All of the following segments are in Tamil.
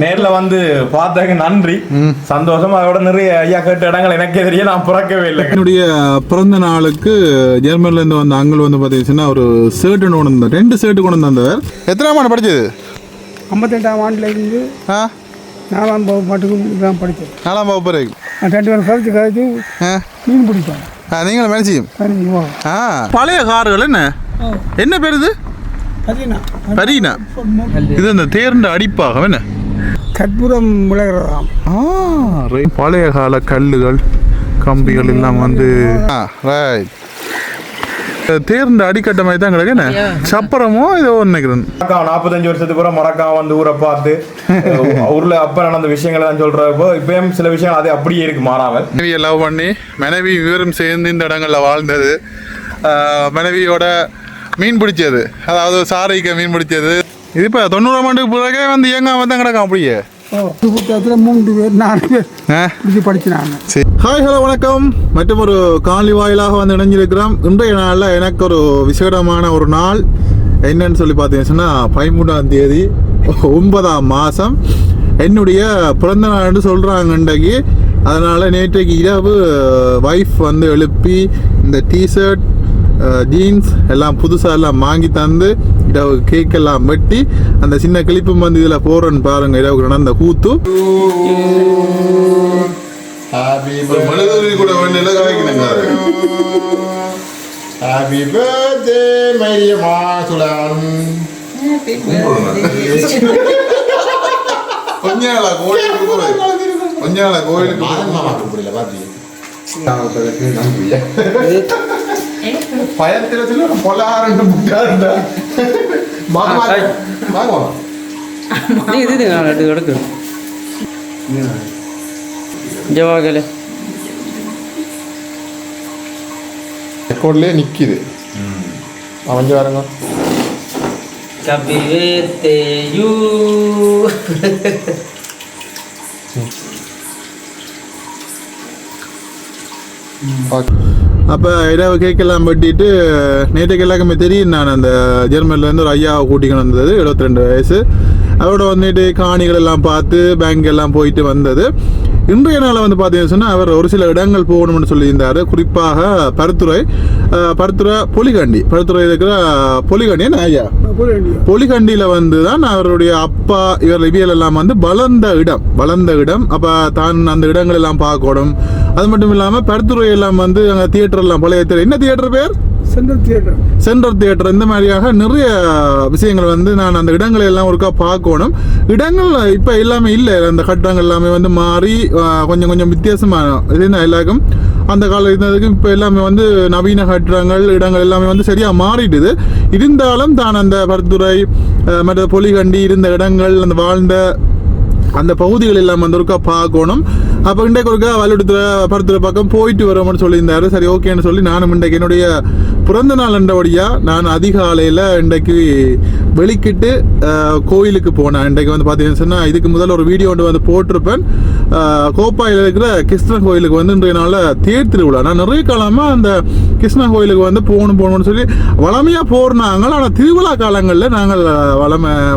நேர்ல வந்து பார்த்ததுக்கு நன்றி, சந்தோஷம். அதோட நிறைய ஐயா கேட்ட இடங்கள் எனக்கே தெரிய, நான் பிறக்கவே இல்லை. என்னுடைய பிறந்த நாளுக்கு ஜெர்மன்ல இருந்து வந்த அங்கிள் வந்து பார்த்தீங்கன்னா ஒரு ஷர்ட் கொண்டு வந்தார், 2 ஷர்ட் கொண்டு வந்தவர். எத்தனாம் ஆண்டு படிச்சது? 58ஆம் ஆண்டுல இருந்து 4ஆம் வகுப்பு மட்டும் தான் படித்தேன். 4ஆம் வகுப்பு வரைக்கும் 2 பேரும் கழிச்சு மீன் பிடிச்சோம். நீங்களும் மேனேஜியும். பழைய கார்கள் என்ன பேர் இது? பரீனா. இது அந்த தேர்ந்த அடிப்பாக என்ன கற்பூரம் விளையாடுறதாம். பழைய கால கல்லுகள் கம்பிகள் எல்லாம் வந்து தேர்ந்த அடிக்கட்ட மாதிரி தான் கிடக்கு. என்ன சப்பரமோ இதோ நினைக்கிறேன். 45 வருஷத்துக்கு அப்புறம் மறக்காம வந்து ஊரை பார்த்து ஊர்ல அப்ப நடந்த விஷயங்களை தான் சொல்றப்போ இப்பயும் சில விஷயங்கள் அது அப்படியே இருக்கு மாறாமல். மனைவியை லவ் பண்ணி மனைவி விவரம் சேர்ந்து இந்த இடங்கள்ல வாழ்ந்தது, மனைவியோட மீன் பிடிச்சது, அதாவது சாரைக்கு மீன் பிடிச்சது. இது இப்போ 90ஆம் ஆண்டுக்கு பிறகே வந்து இயங்காம தான் கிடக்கும் அப்படியே. 3 பேர் 4 பேர் படிச்சினாங்க. ஹாய், ஹலோ, வணக்கம். மற்றும் ஒரு காணொலி வாயிலாக வந்து இணைஞ்சிருக்கிறோம். இன்றைய நாளில் எனக்கு ஒரு விசேடமான ஒரு நாள். என்னன்னு சொல்லி பார்த்தீங்கன்னா 13ஆம் தேதி 9ஆம் மாதம் என்னுடைய பிறந்த நாள்னு சொல்கிறாங்க இன்றைக்கு. அதனால் நேற்றைக்கு இரவு வைஃப் வந்து எழுப்பி இந்த டிஷர்ட் ஜீன்ஸ் எல்லாம் புதுசாக எல்லாம் வாங்கி தந்து இரவு கேக் எல்லாம் வெட்டி அந்த சின்ன கிளிப்பும் வந்து இதில் போகிறேன்னு பாருங்கள். இரவுக்கு நடந்த கூத்து கூட Happy birthday, Maria Masulan. கொஞ்சால கோயிலுக்கு பயத்திரத்தில் பொல்லாரண்டு முட்டாருண்டா இது எடுக்கு ஜவாகல ரெக்கார்ட்லயே நிக்குது. அவன் பாருங்க. Happy birthday you. அப்போ இரவு கேக்கெல்லாம் வெட்டிட்டு நேற்றுக்கு எல்லாருக்குமே தெரியும். நான் அந்த ஜெர்மனிலேருந்து ஒரு ஐயாவை கூட்டிகிட்டு வந்தது, 72 வயசு. அவரோட வந்துட்டு காணிகள் எல்லாம் பார்த்து பேங்க் எல்லாம் போயிட்டு வந்தது. இன்றைய நாளில் வந்து பார்த்தீங்கன்னு சொன்னால் அவர் ஒரு சில இடங்கள் போகணும்னு சொல்லியிருந்தார். குறிப்பாக பருத்துறை பருத்துறை இருக்கிற பொலிகண்டி ஐயா பொலிகண்டியில் வந்து தான் அவருடைய அப்பா இவியல் எல்லாம் வந்து வளர்ந்த இடம். அப்போ தான் அந்த இடங்கள் எல்லாம் பார்க்கணும். அது மட்டும் இல்லாமல் பருத்துறை எல்லாம் வந்து அங்கே தியேட்டர் எல்லாம் பழைய தியேட்டர், என்ன தியேட்டர் பேர்? Central theatre. இந்த மாதிரியாக நிறைய விஷயங்கள் வந்து நான் அந்த இடங்களை எல்லாம் ஒருக்கா பார்க்கணும். இடங்கள் இப்போ எல்லாமே இல்லை, அந்த கட்டடங்கள் எல்லாமே வந்து மாறி கொஞ்சம் வித்தியாசமான இது எல்லாருக்கும் அந்த காலம் இருந்ததுக்கும் இப்போ எல்லாமே வந்து நவீன கட்டடங்கள் இடங்கள் எல்லாமே வந்து சரியாக மாறிடுது. இருந்தாலும் தான் அந்த பருத்துறை மற்ற பொலிகண்டி இருந்த இடங்கள் அந்த வாழ்ந்த அந்த பகுதிகள் எல்லாம் வந்து ஒருக்கா பார்க்கணும். அப்போ இன்றைக்கு ஒருக்கா வலுடுத்துற பருத்துறை பக்கம் போயிட்டு வரோம்னு சொல்லியிருந்தாரு. சரி, ஓகேன்னு சொல்லி நானும் இன்றைக்கு என்னுடைய பிறந்த நாள் என்றபடியாக நான் அதிகாலையில் இன்றைக்கு வெளிக்கிட்டு கோயிலுக்கு போனேன். இன்றைக்கு வந்து பார்த்தீங்கன்னு சொன்னால் இதுக்கு முதல்ல ஒரு வீடியோ வந்து போட்டிருப்பேன். கோப்பாயில் இருக்கிற கிருஷ்ணன் கோயிலுக்கு வந்து இன்றைய நாளில் தேர் திருவிழா. நான் நிறைய காலமாக அந்த கிருஷ்ணன் கோயிலுக்கு வந்து போகணும்னு சொல்லி வளமையாக போடுறாங்க. ஆனால் திருவிழா காலங்களில் நாங்கள்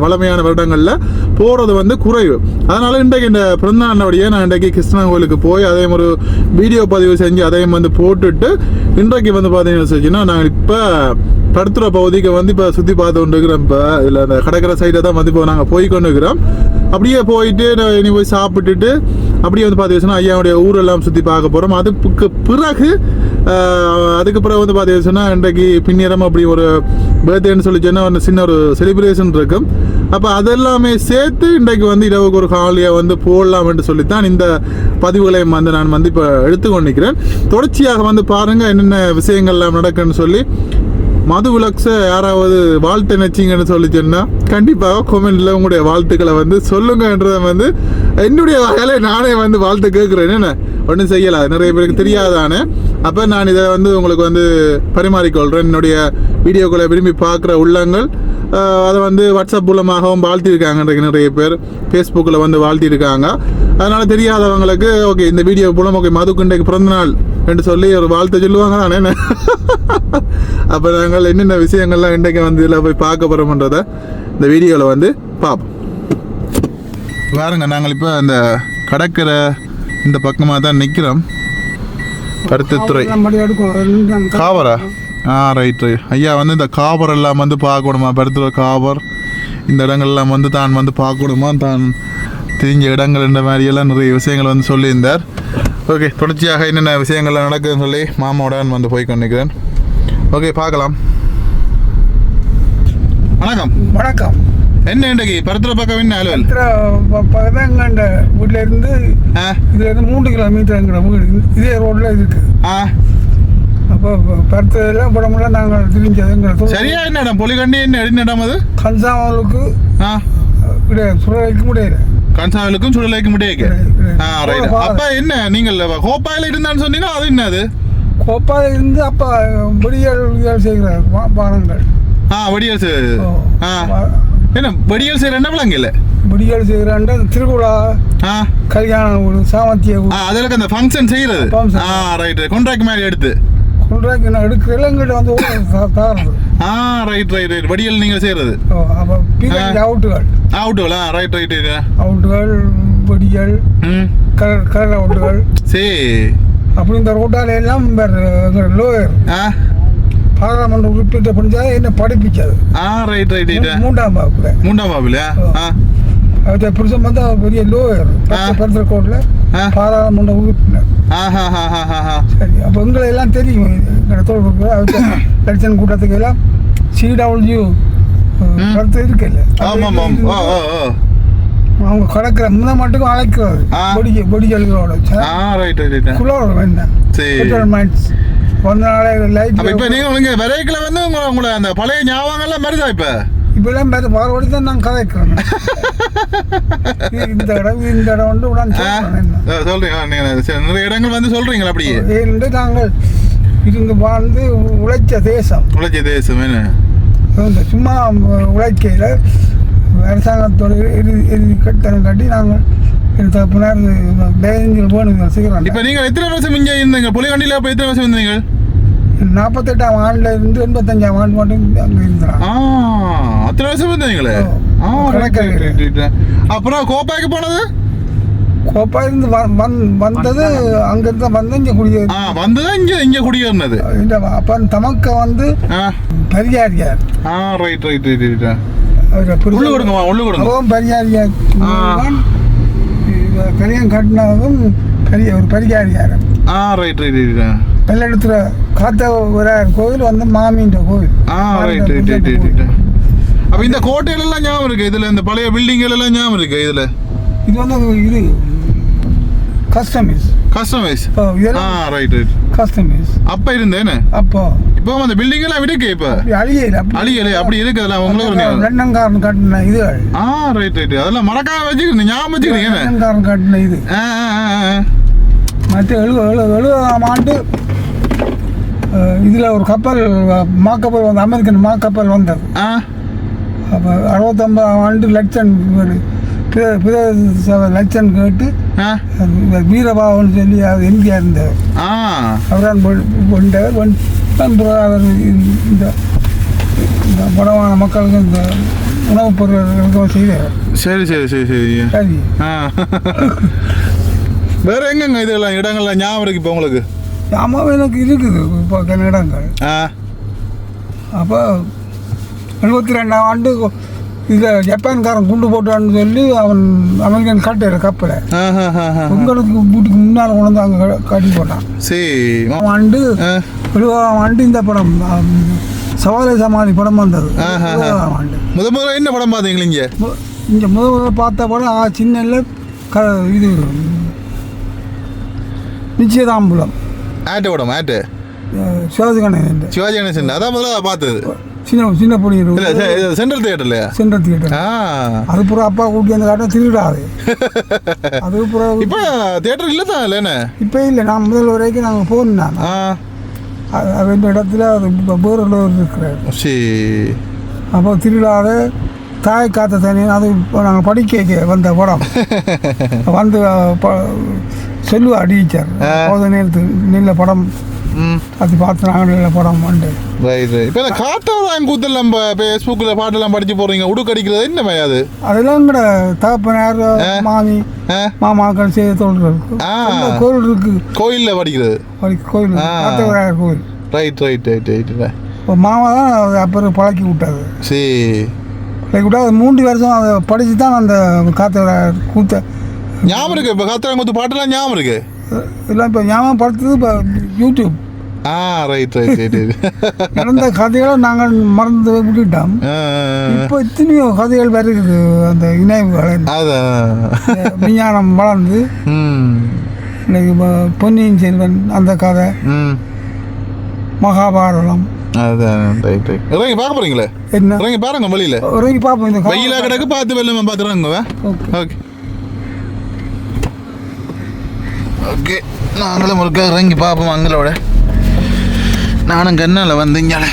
வளமையான வருடங்களில் போகிறது வந்து குறைவு. அதனால் இன்றைக்கு இந்த பிறந்த நாளுடைய நான் இன்றைக்கு கிருஷ்ணன் கோயிலுக்கு போய் அதையும் ஒரு வீடியோ பதிவு செஞ்சு அதையும் வந்து போட்டுட்டு இன்றைக்கு வந்து பார்த்தீங்கன்னா நாங்கள் இப்போ படுத்துகிற பகுதிக்கு வந்து இப்போ சுற்றி பார்த்து கொண்டு இருக்கிறோம். இப்போ இதில் அந்த கடற்கரை சைடை தான் வந்து இப்போ நாங்கள் போய் கொண்டு இருக்கிறோம். அப்படியே போயிட்டு இனி போய் சாப்பிட்டுட்டு அப்படியே வந்து பார்த்தீங்கன்னா ஐயாவுடைய ஊரெல்லாம் சுற்றி பார்க்க போகிறோம். அதுக்கு பிறகு வந்து பார்த்தீங்கன்னா இன்றைக்கு பின்னிரம் அப்படி ஒரு பர்த்டேன்னு சொல்லி சொன்னால் ஒரு சின்ன ஒரு செலிப்ரேஷன் இருக்கும். அப்போ அதெல்லாமே சேர்த்து இன்றைக்கு வந்து இரவுக்கு ஒரு காலையாக வந்து போடலாம் என்று சொல்லித்தான் இந்த பதிவுகளையும் வந்து நான் வந்து இப்போ எடுத்துக்கொண்டிருக்கிறேன். தொடர்ச்சியாக வந்து பாருங்கள் என்னென்ன விஷயங்கள்லாம் நடக்குன்னு சொல்லி. மது விலக்ஸை யாராவது வாழ்த்து நினைச்சிங்கன்னு சொல்லி சொன்னால் கண்டிப்பாக கொமெண்டில் உங்களுடைய வாழ்த்துக்களை வந்து சொல்லுங்கன்றதை வந்து என்னுடைய வகையில் நானே வந்து வாழ்த்து கேட்குறேன். என்ன ஒன்றும் செய்யலை, நிறைய பேருக்கு தெரியாதானே. அப்போ நான் இதை வந்து உங்களுக்கு வந்து பரிமாறிக்கொள்கிறேன். என்னுடைய வீடியோக்களை விரும்பி பார்க்குற உள்ளங்கள் அதை வந்து வாட்ஸ்அப் மூலமாகவும் வாழ்த்திருக்காங்க. நிறைய பேர் ஃபேஸ்புக்கில் வந்து வாழ்த்திருக்காங்க. அதனால் தெரியாதவங்களுக்கு ஓகே இந்த வீடியோ மூலம் ஓகே மதுக்கு இன்றைக்கு பிறந்தநாள் என்று சொல்லி ஒரு வாழ்த்து சொல்லுவாங்க தானே. அப்போ நாங்கள் என்னென்ன விஷயங்கள்லாம் இன்றைக்கு வந்து இதில் போய் பார்க்க போகிறோம்ன்றதை இந்த வீடியோவில் வந்து பார்ப்போம். பாருங்க நாங்கள் இப்போ அந்த கடற்கரை இந்த பக்கமாக தான் நிற்கிறோம். பருத்தித்துறை மடி எடுக்கும் காவரா? Right right. ஐயா வந்து இந்த காவர் எல்லாம் வந்து பார்க்கணுமா, பருத்தித்துறை காவர் இந்த இடங்கள்லாம் வந்து தான் வந்து பார்க்கணுமா, தான் தெரிஞ்ச இடங்கள் இந்த மாதிரியெல்லாம் நிறைய விஷயங்கள் வந்து சொல்லியிருந்தார். ஓகே, தொடர்ச்சியாக என்னென்ன விஷயங்கள்லாம் நடக்குதுன்னு சொல்லி மாமாவுடன் வந்து போய் கொண்டிருக்கிறேன். ஓகே, பார்க்கலாம். வணக்கம். வணக்கம். என்ன இன்றைக்கு பருத்தித்துறை பக்கம் என்ன அலுவல்? எங்கண்ட வீட்டில் இருந்து இதுல இருந்து 3 கிலோமீட்டர் எங்கிற வீடு இதே ரோட்ல இருக்கு. அப்போ பருத்தெல்லாம் படமெல்லாம் நாங்கள் தெரிஞ்சது சரியா என்ன இடம்? பொலிகண்டி என்ன இடம் அது? கன்சாமலுக்கு கிடையாது, சுழலைக்கு முடியாது. கன்சாமலுக்கும் சுழலைக்கு முடியாது. அப்ப என்ன நீங்கள் கோப்பாயில இருந்தான்னு சொன்னீங்கன்னா அது என்னது? கோப்பாயில இருந்து அப்பா வெடியல் செய்கிறார் பானங்கள். வெடியல் என்ன வெடியல் செய்யற என்ன விளங்க இல்ல? வெடியல் செய்கிறாண்ட திருவிழா, கல்யாணம், சாமத்திய அதில் அந்த ஃபங்க்ஷன் செய்யறது. ரைட். கான்ட்ராக்ட் மாதிரி எடுத்து கான்ட்ராக்ட் நான் எடுக்கிறேன் எங்கிட்ட வந்து தாரது. Right right right. வடியல் நீங்கள் செய்யறது. அப்போ அவுட்டுகள் ரைட் ரைட். அவுட்டுகள், வெடியல், கலர் அவுட்டுகள். சரி. அப்படி இந்த ரோட்டால எல்லாம் லோயர் பாராளுமன்ற உறுப்பினர் படிச்சா என்ன படிப்பிச்சது. Right right. 3ஆம் வகுப்புல. 3ஆம் வகுப்புல அவற்றை புருஷன் வந்து பெரிய லோயர் பருத்தித்துறை கோட்ல பாராளுமன்ற உறுப்பினர். சரி, அப்போ எங்களை எல்லாம் தெரியும். எங்களை தோல் எலெக்ஷன் கூட்டத்துக்கு எல்லாம் CW கருத்து இருக்குல்ல, அவங்க கடற்கிற முன்ன மட்டும் அழைக்கிறது பொடிகளோட குளோர் என்ன கொஞ்ச நாளே லைட். இப்போ நீங்கள் விரைக்கில் வந்து உங்களை அந்த பழைய ஞாபகங்கள்லாம் மருதா இப்போ இப்பெல்லாம் மறுபடி தான் நான் கதைக்கிறேன். இந்த இடம் வந்து சொல்றீங்க. நிறைய இடங்கள் வந்து சொல்றீங்களா? அப்படியே ஏன்னு நாங்கள் இருந்து வாழ்ந்து உழைச்ச தேசம் என்ன சும்மா உழைக்கையில் அரசாங்கத்தோட கட்டணம் கட்டி நாங்கள் தப்பினார் வேணும் செய்கிறோம். இப்போ நீங்கள் எத்தனை வருஷம் இங்கே இருந்தீங்க பொலிகண்டியில்? அப்போ எத்தனை வருஷம் இருந்தீங்க? 48ஆம் ஆண்டுல இருந்து 85ஆம் ஆண்டு மட்டும் அங்கே இருந்தான். அத்தனை வருஷம் இருந்தீங்களே. அப்புறம் கோப்பாய்க்கு போனது? கோப்பா இருந்து வந்தது அங்கிருந்து வந்து இங்கே குடியேறி வந்துதான் இங்கே குடியேறினது. அப்போ தமக்க வந்து பரியாரியார். Right right right. உள்ளு கொடுங்க. பரியாரியார் கல்யாணம் கட்டினதும் ஒரு பரிகாரியார். Right right right. பல்லடத்துல காத்த விநாயகர் கோவில் வந்து மாமின்ற கோவில். Right right right right. அப்போ இந்த கோட்டைகள் எல்லாம் ஞாபகம் இருக்கு இதுல? இந்த பழைய பில்டிங்கள் எல்லாம் ஞாபகம் இருக்கு இதுல? இது வந்து இது கஸ்டமைஸ். Right right. கஸ்டமைஸ் அப்ப இருந்தேனே. அப்போ இப்போ அந்த பில்டிங் எல்லாம் விடுக்கு இப்ப அழியல அப்படி இருக்கு. அதெல்லாம் உங்களுக்கு ரெண்டங்காரன் கட்டின இது. Right right. அதெல்லாம் மறக்காம வச்சுக்கிறீங்க, ஞாபகம் வச்சுக்கிறீங்க. ரெண்டங்காரன் கட்டின இது. மற்ற 70ஆம் ஆண்டு இதில் ஒரு கப்பல் மாக்கப்பல் வந்து அமெரிக்கன் மாக்கப்பல் வந்தது. அப்போ 69ஆம் ஆண்டு லட்சம் லட்சம் கேட்டு வீரபாவன் சொல்லி அவர் எம்ஜிஆர் இருந்தவர். அவர்தான் அவர் இந்த படமான மக்களுக்கு இந்த உணவுப் பொருட்கள் செய்தார். சரி சரி சரி சரி சரி. வேற எங்கங்க இதெல்லாம் இடங்கள்லாம் ஞாபகம் இருக்கு இப்போ உங்களுக்கு? ஞாபகம் எனக்கு இருக்குது இப்போ இடங்கள். அப்போ 72ஆம் ஆண்டு இதில் ஜப்பான்காரன் குண்டு போட்டான்னு சொல்லி அவன் அமெரிக்கன் கட்டுற கப்பலை உங்களுக்கு வீட்டுக்கு முன்னால் கொண்டு அங்கே கட்டி போட்டான். சரி. ஆண்டு 70ஆம் ஆண்டு இந்த படம் சவாலை சமாளி படம் வந்தது. 70ஆம் ஆண்டு முதல்ல என்ன படம் பார்த்தீங்களா? இங்கே முதல்ல பார்த்த படம் சின்ன இது நிச்சயதாம்புலம். ஆட்டு படம். சிவாஜி கணேசன் அதான் முதல்ல பார்த்தது. சின்ன பொடி சென்ட்ரல் தியேட்டர்லையா? Central theatre. அது பூரா அப்பா கூட்டி அந்த காட்டம் திருடாது. அது பூரா இப்போ தியேட்டர் இல்லை தான் இல்லைண்ணே? இப்போ இல்லை. நான் முதல் வரைக்கும் நாங்கள் போனேன். அந்த இடத்துல அது வேறு இருக்கிறார். சரி. அப்போ திருடாத தாய் காத்த தனியாக அது இப்போ நாங்கள் படிக்க வந்த படம் வந்து சொல்லுவா டீச்சர் போத நேரத்துக்கு நல்ல படம் ம் அது பார்த்து நாங்கள் நல்ல படம் உண்டு. ரைட் ரைட் இப்போ இந்த காத்தவராயன் கூத்தல் நம்ம ஃபேஸ்புக்கில் பாட்டெல்லாம் படிச்சு போகிறீங்க உடுக்கடிக்கிறது என்ன அது அதெல்லாம் கூட தகப்பனார் மாமி மாமாக்கள் செய்த தொழில்கள் கோயில் இருக்கு. கோயிலில் படிக்கிறது கோயில் காத்தவராயர் கோயில். ரைட் ரைட் ரைட் ரைட் இப்போ மாமா தான் அப்புறம் பழக்கி விட்டாது. சரி பழக்கி விட்டா அது 3 வருஷம் அதை படித்து தான் அந்த காத்தவராயர் கூத்த ஞாபகம் இருக்கு. இப்போ காத்தவராயன் கூத்து பாட்டெல்லாம் ஞாபகம் இருக்கு. எல்லாம் இப்போ ஞாபகம் படுத்தது இப்போ யூடியூப். ரைட் ரைட் ரைட் நடந்த கதைகளை நாங்கள் மறந்து விட்டுட்டோம். இப்போ எத்தனையோ கதைகள் வருகிறது அந்த இணைவுகள். அதான் விஞ்ஞானம் வளர்ந்து இன்னைக்கு பொன்னியின் செல்வன் அந்த கதை, மகாபாரதம். அதான் ரைட் ரைட் இறங்கி பார்க்க போறீங்களே? என்ன இறங்கி பாருங்க வழியில் இறங்கி பார்ப்போம். இந்த வெயிலாக கிடக்கு பார்த்து வெள்ளமா பார்த்துறாங்க. ஓகே ஓகே நாங்களும் ஒருக்கா இறங்கி பார்ப்போம். அங்களோட நானும் கண்ணால் வந்தீங்களே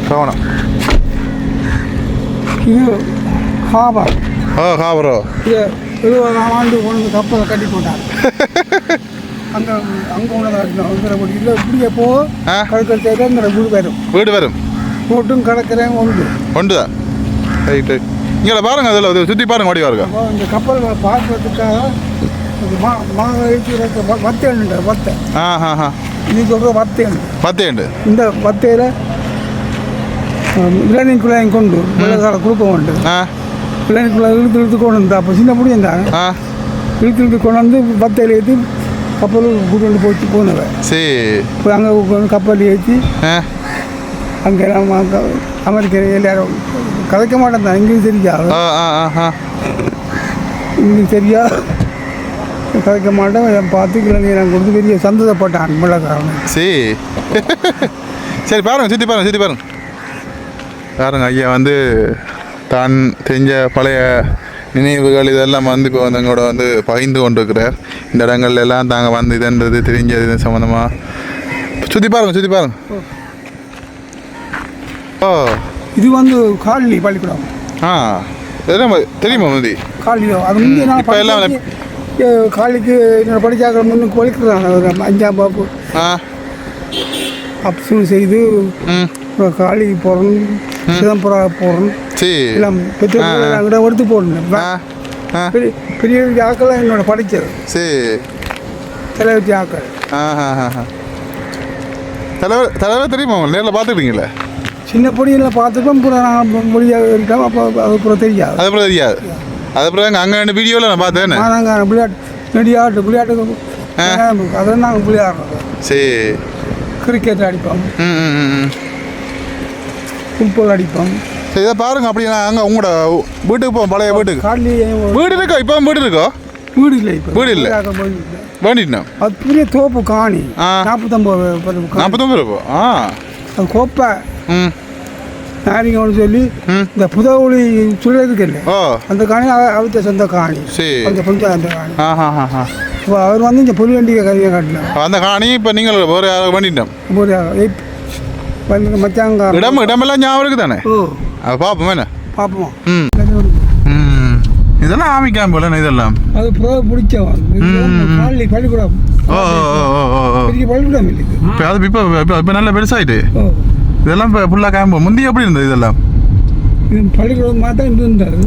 கவனம். இது ஹாபர். ஹாபரோ இது 70ஆம் ஆண்டு கொண்டு கப்பலை கட்டி போட்டாங்க. அங்கே அங்கே ஒன்று இல்லை இப்படியே போ கடற்கரை சைடில் வீடு வரும். வீடு வரும் போட்டும் கடற்கரையும் ஒன்று தான். ரைட் ரைட் இங்கே பாருங்க. அதில் சுற்றி பாருங்க ஓடி பாருங்க. இந்த கப்பல் பார்க்கறதுக்காக வத்தைண்டு வத்தை இது சொல்கிற வத்தைண்டு. இந்த வத்தையில் இளநீர் குழாயும் கொண்டு வெள்ளக்கார கொடுக்க உண்டு. இளநீர் குழாய் இழுத்து கொண்டு வந்தா அப்போ சின்ன முடியும் தான் இழுத்து கொண்டு வந்து வத்தையில் ஏற்றி கப்பலுக்கு கூட்டு போச்சு போனவன். சரி இப்போ அங்கே கப்பல் ஏற்றி அங்கே அமெரிக்க எல்லாரும் கதைக்க மாட்டேன் தான். இங்கேயும் தெரியாது, இங்கேயும் தெரியா கதைக்க மாட்டேன். பார்த்து நான் கொடுத்து பெரிய சந்தோஷப்பட்டான் வெள்ளக்காரன். சரி சரி பாருங்க சுற்றி பாருங்க சுற்றி பாருங்க பாருங்க. ஐயா வந்து தான் தெரிஞ்ச பழைய நினைவுகள் இதெல்லாம் வந்து இப்போ வந்து எங்களோட வந்து பகிர்ந்து கொண்டு இருக்கிறார். இந்த இடங்கள்ல எல்லாம் தாங்க வந்து இதுன்றது தெரிஞ்சது இது சம்மந்தமாக சுற்றி பாருங்க சுற்றி பாருங்க. இது வந்து காலனி பள்ளிக்கூடம். இதெல்லாம் தெரியுமா முந்தி காலனியோ அது முந்தி இப்போ எல்லாம் காலிக்கு என்னோட படித்தாக்க முன்னுக்கு ஒழிக்கிறாங்க. ஒரு 5ஆம் வகுப்பு அப்சூ செய்து காலி போகிறோம், சிதம்பரம் போகிறோம், எல்லாம் பெற்றோர்கள் எடுத்து போடணும். பெரிய பெரிய ஆக்கள் என்னோட படித்தது. சரி தலைவத்தி ஆக்கள். தலைவர் தெரியுமா நேரில் பார்த்துக்கிட்டீங்களே? சின்ன பொடியில் பார்த்துப்போம். அப்புறம் நாங்கள் மொழியாக இருக்கோம். அப்போ அது அப்புறம் தெரியாது. அதுக்கப்புறம் தெரியாது. அதுக்கப்புறம் அங்கே ரெண்டு வீடியோவில் நான் பார்த்தேன். நாங்கள் விளையாட்டுக்கு அதெல்லாம் நாங்கள் விளையாடுறோம். சரி கிரிக்கெட் அடிப்போம், ஃபுட்பால் அடிப்போம். சரி இதை பாருங்க. அப்படின்னா அங்கே உங்களோட வீட்டுக்கு போவோம். பழைய வீட்டுக்கு காலையிலேயே வீடு இருக்கோ? இப்போ வீடு இருக்கோ? வீடு இல்லை. இப்போ வீடு இல்லை. வேண்டிட்டோம். அது பெரிய தோப்பு காணி 49 ரூபா. அது கோப்பை நாரிங்க ஒன்று சொல்லி இந்த புதவுளி சுழலுக்கு இல்லை அந்த காணி அவித்த சொந்த காணி. அந்த பஞ்சாயத்து காணி. இப்போ அவர் வந்து இந்த புலி வண்டியை கதையை காட்டினார். அந்த காணி இப்போ நீங்கள் ஒரு வேண்டிட்டோம். ஒரு மச்சாங்க இடமெல்லாம் ஞாபகம் இருக்குது தானே? அது பார்ப்போம் என்ன பார்ப்போம். இதெல்லாம் ஆமிக்காம போல இதெல்லாம் அது பிடிச்சவன் காலனி பள்ளிக்கூடம். பெரிய பள்ளிக்கூடம் இல்லை. இப்போ அது இப்போ நல்லா பெருசாயிட்டு இதெல்லாம் இப்போ ஃபுல்லாக கேம்பு. முந்தி எப்படி இருந்தது இதெல்லாம்? இது பள்ளிக்கூடம் மாதிரி தான் இருந்தாரு.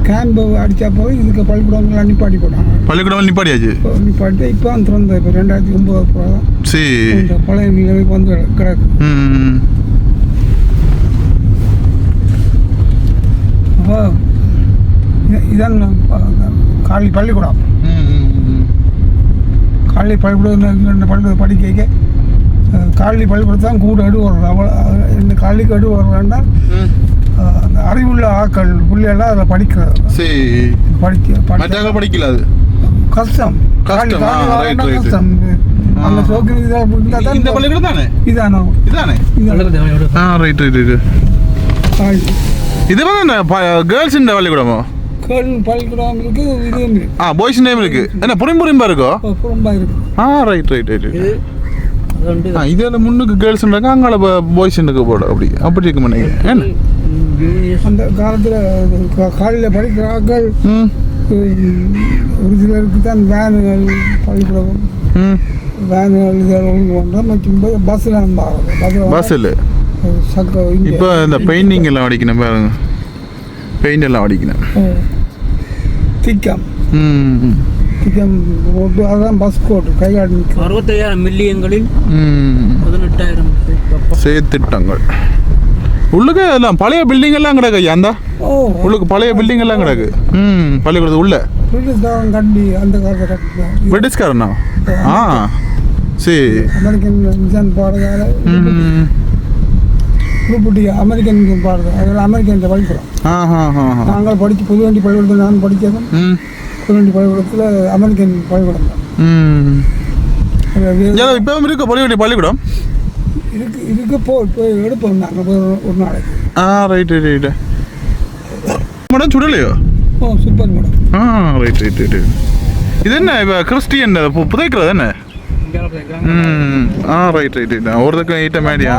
கேம்பு அடித்தா போய் இதுக்கு பள்ளிக்கூடங்கள்லாம் நிப்பாட்டி போட்டாங்க. பள்ளிக்கூடம் நிப்பாட்டியாச்சு. நிப்பாட்டி இப்போ அந்த திறந்த இப்போ 2009 போகிறோம். சரி இந்த பழைய நிலைமைக்கு வந்து கிடக்கு. அப்போ இதான் காலனி பள்ளிக்கூடம். காலனி பள்ளிக்கூடம் 2 பள்ளிக்கூடம் படிக்க காலனி பள்ளிக்கூடத்தை தான் கூட எடு வரும். அவ்வளோ இந்த காலனிக்கு எடு வர்றாண்டா அந்த அறிவுள்ள ஆக்கள் பிள்ளைகள்லாம் அதில் படிக்கிறது. சரி படிக்கல. அது கஷ்டம். கஷ்டம். அந்த சோக்கு இந்த பள்ளிக்கூடம் தானே? இதானோ இதானே? Right right right. இது வந்து கேர்ள்ஸ் இந்த பள்ளிக்கூடமோ? பள்ளிக்கூடம் இருக்கு. இதுவும் இருக்கு. பாய்ஸ் நேம் இருக்கு. என்ன புரிம்பா இருக்கோ? புறம்பா இருக்கு. Right right right. இதில் முன்னுக்கு கேர்ள்ஸ் இருக்காங்க, அங்கே பாய்ஸ் போட அப்படி இருக்கு நினைக்கிறேன். அந்த காலத்தில் காலையில் படிக்கிற ஆட்கள் ம் ஒரு சிலருக்கு தான் வேனுகள் பள்ளிக்கூடம் வேனுகள் இதில் ஒழுங்கு பண்ணுறோம் மற்றும் பஸ்ஸில் இருந்தாங்க பஸ்ஸில் சக்க இப்போ இந்த பெயிண்டிங் எல்லாம் அடிக்கணும் பாருங்க, பெயிண்ட் எல்லாம் அடிக்கணும். திக்கம் ம் திக்கம் போட்டு அதுதான் பஸ் கோட்டு கைகாட்டி நிற்கும். 65 மில்லியன்களில் ம் 18,000 செயற்திட்டங்கள் உள்ளுக்கு எல்லாம் பழைய பில்டிங் எல்லாம் கிடக்கு ஐயா. அந்த உள்ளுக்கு பழைய பில்டிங் எல்லாம் கிடக்கு. ம் பள்ளிக்கூடத்து உள்ள பிரிட்டிஷ்காரன் கட்டி அந்த காலத்தை கட்டிட்டான். பிரிட்டிஷ்காரனா? ஆ சரி. அமெரிக்கன் மிஷன் பாடுறதால ம் குறிப்பிட்டு அமெரிக்கன் மிஷன் பாடுறது அதில் அமெரிக்கன் பள்ளிக்கூடம். நாங்கள் படித்து புதுவண்டி பள்ளிக்கூடத்தில் நான் படித்ததும் ம் புதுவண்டி பள்ளிக்கூடத்தில் அமெரிக்கன் பள்ளிக்கூடம் தான். ம் அது இப்போ இருக்கு பள்ளிக்கூடம். இதுக்கு போய் எடுப்போம் நாங்கள் ஒரு நாளைக்கு. ரைட்டு மேடம் சுடலையோ? Super madam. ரைட் இது என்ன இப்போ கிறிஸ்டியன் புதைக்கிறது என்ன? ரைட் ஒருத்தக்க ஐட்ட மேடியா.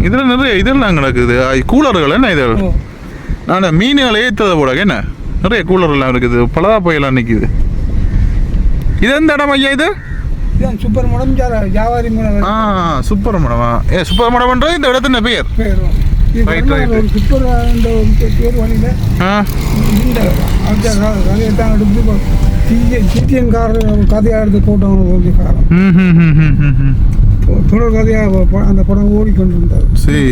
இதில் நிறைய இதெல்லாம் கிடக்குது, கூலர்கள் என்ன இது? நான் மீன்களை ஏற்றதை போட என்ன நிறைய கூலர்லாம் இருக்குது, பலதா போயெல்லாம் நிற்கிது. இது எந்த இடம் ஐயா இது? சூப்பர் மேடம் ஜாவாரி மேடம். சூப்பர் மேடமா? சூப்பர் மேடம்ன்றது இந்த இடத்துல பேர். சூப்பர் பேர் வழியில் இந்த கதையை தான் எடுத்து சிட்டியன் கதையாக எடுத்து போட்டவங்க காலம் தொடர் கதையாக அந்த படம் ஓடிக்கொண்டிருந்தார். சரி.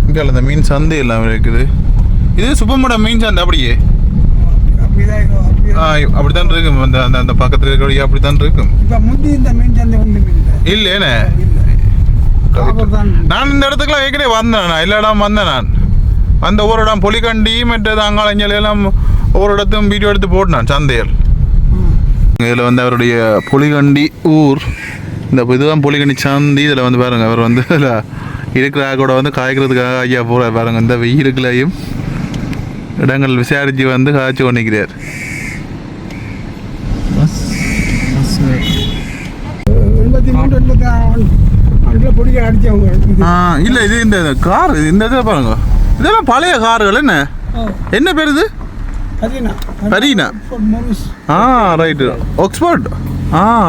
இங்கே அந்த மீன் சந்தை எல்லாம் இருக்குது. இது சூப்பர் மேடம் மீன் சந்தை அப்படியே அப்படித்தான் இருக்கும். அந்த அந்த பக்கத்தில் இருக்கிற அப்படித்தான் இருக்கும். இப்போ முந்தி இந்த மீன் சந்தை ஒன்றும் இல்லைண்ணே. நான் இந்த இடத்துக்குலாம் ஏற்கனவே வந்தேன், எல்லா இடம் வந்தேன். நான் வந்த ஒவ்வொரு இடம் பொலிகண்டி மற்றது அங்காளஞ்சல் எல்லாம் ஒவ்வொரு இடத்தையும் வீடியோ எடுத்து போட்டேன் சந்தையில். இதில் வந்து அவருடைய பொலிகண்டி ஊர், இந்த இதுதான் பொலிகண்டி சந்தி. இதில் வந்து பாருங்க, அவர் வந்து இதில் இருக்கிற கூட வந்து காய்க்கிறதுக்காக ஐயா போகிறார் பாருங்க. இந்த வெயிலுக்குள்ளையும் இடங்கள் விசாரித்து வந்து காய்ச்சி கொண்டிருக்கிறார். இல்லை இது இந்த கார் இந்த இதில் பாருங்க, இதெல்லாம் பழைய கார்கள். என்ன பேர் இது? கரீனா. ரைட்டு. ஆக்ஸ்போர்ட்.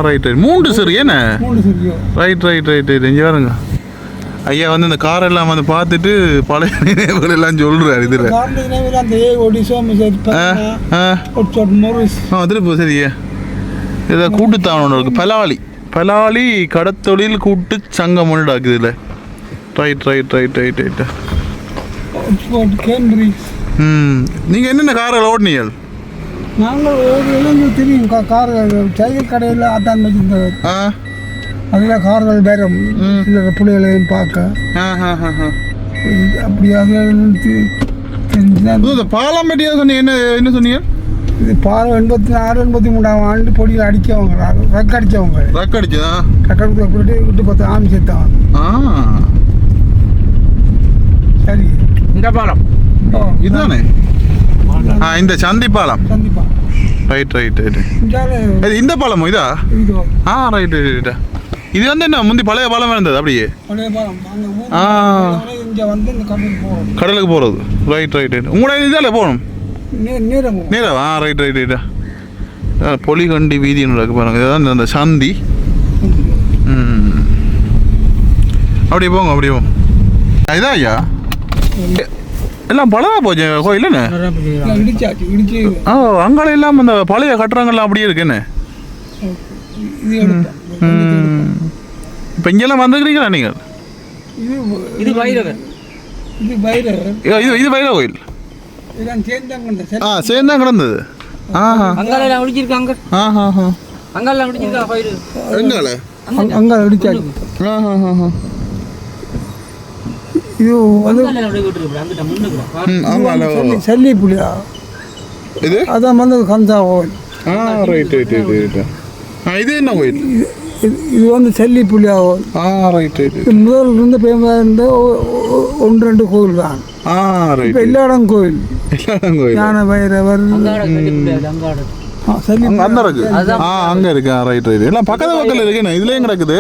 ரைட் 3 சரி என்ன? ரைட் இங்கே பாருங்க. ஐயா வந்து இந்த கார் எல்லாம் வந்து பார்த்துட்டு பழைய நினைவுகள் எல்லாம் சொல்றாரு. இதில் திருப்பி சரியா இதை கூட்டுத்தாவணம் ஒன்று இருக்குது. பலாலி கடத்தொழில் கூட்டு சங்கம் ஒன்று இருக்குது இதில். ரைட். நீங்கள் என்னென்ன காரில் ஓட்டினீங்க? நாங்கள் தெரியும் கார்கள் சைக்கிள் கடையில் ஆட்டான் வச்சிருந்தது. அதில் கார்கள் வேற சில பிள்ளைகளையும் பார்க்க அப்படி அதில் பாலம் பற்றியா சொன்னீங்க? என்ன சொன்னீங்க? இது பாலம் 86 83ஆம் ஆண்டு பொடியில் அடித்தவங்க, ரக் அடித்தவங்க. ரக் அடிச்சதா? ரக்கடுக்குள்ள போயிட்டு விட்டு பார்த்து ஆமி சேர்த்தாங்க. சரி, இந்த பாலம் இதுதானே இந்த சந்தி பாலம். சந்திப்பா. ரைட் இந்த பாலமோ இதா? ரைட். இது வந்து என்ன முந்தி பழைய பாலம் இருந்தது அப்படியே? பழைய பாலம். இங்கே வந்து இந்த கடலுக்கு போகிறது. ரைட். உங்களோட இதால் போகணும் நேரா? ரைட். பொலிகண்டி வீதின்னு இருக்கு பாருங்க, இதுதான் அந்த சந்தி. அப்படியே போங்க. இதான் ஐயா எல்லாம் பழதா போச்சு கோயில் என்ன? அங்கால எல்லாம் அந்த பழைய கட்டுறங்கள்லாம் அப்படியே இருக்குன்னு. இப்போ இங்கெல்லாம் வந்துக்கிறீங்களா நீங்கள்? இது வைரவர். இது வைர கோயில். சேர்ந்தான் கிடந்தது. அங்கால முடிச்சிருக்காங்க. அங்கால முடிச்சிருக்கா எங்கால? அங்கே அடிச்சாச்சு. இது வந்து சல்லி புலியா இது? அதான் வந்து கந்தா கோயில். ரைட். இது என்ன கோயில்? இது வந்து சல்லி புலியா கோயில். ரைட். முதல் இருந்த பேருந்து 1-2 கோயில் தான். ரைட். எல்லா இடம் கோயில். ஞான வைரவர் அங்க இருக்கு. ரைட். எல்லாம் பக்கத்துல இருக்குண்ணே. இதுலயும் கிடக்குது.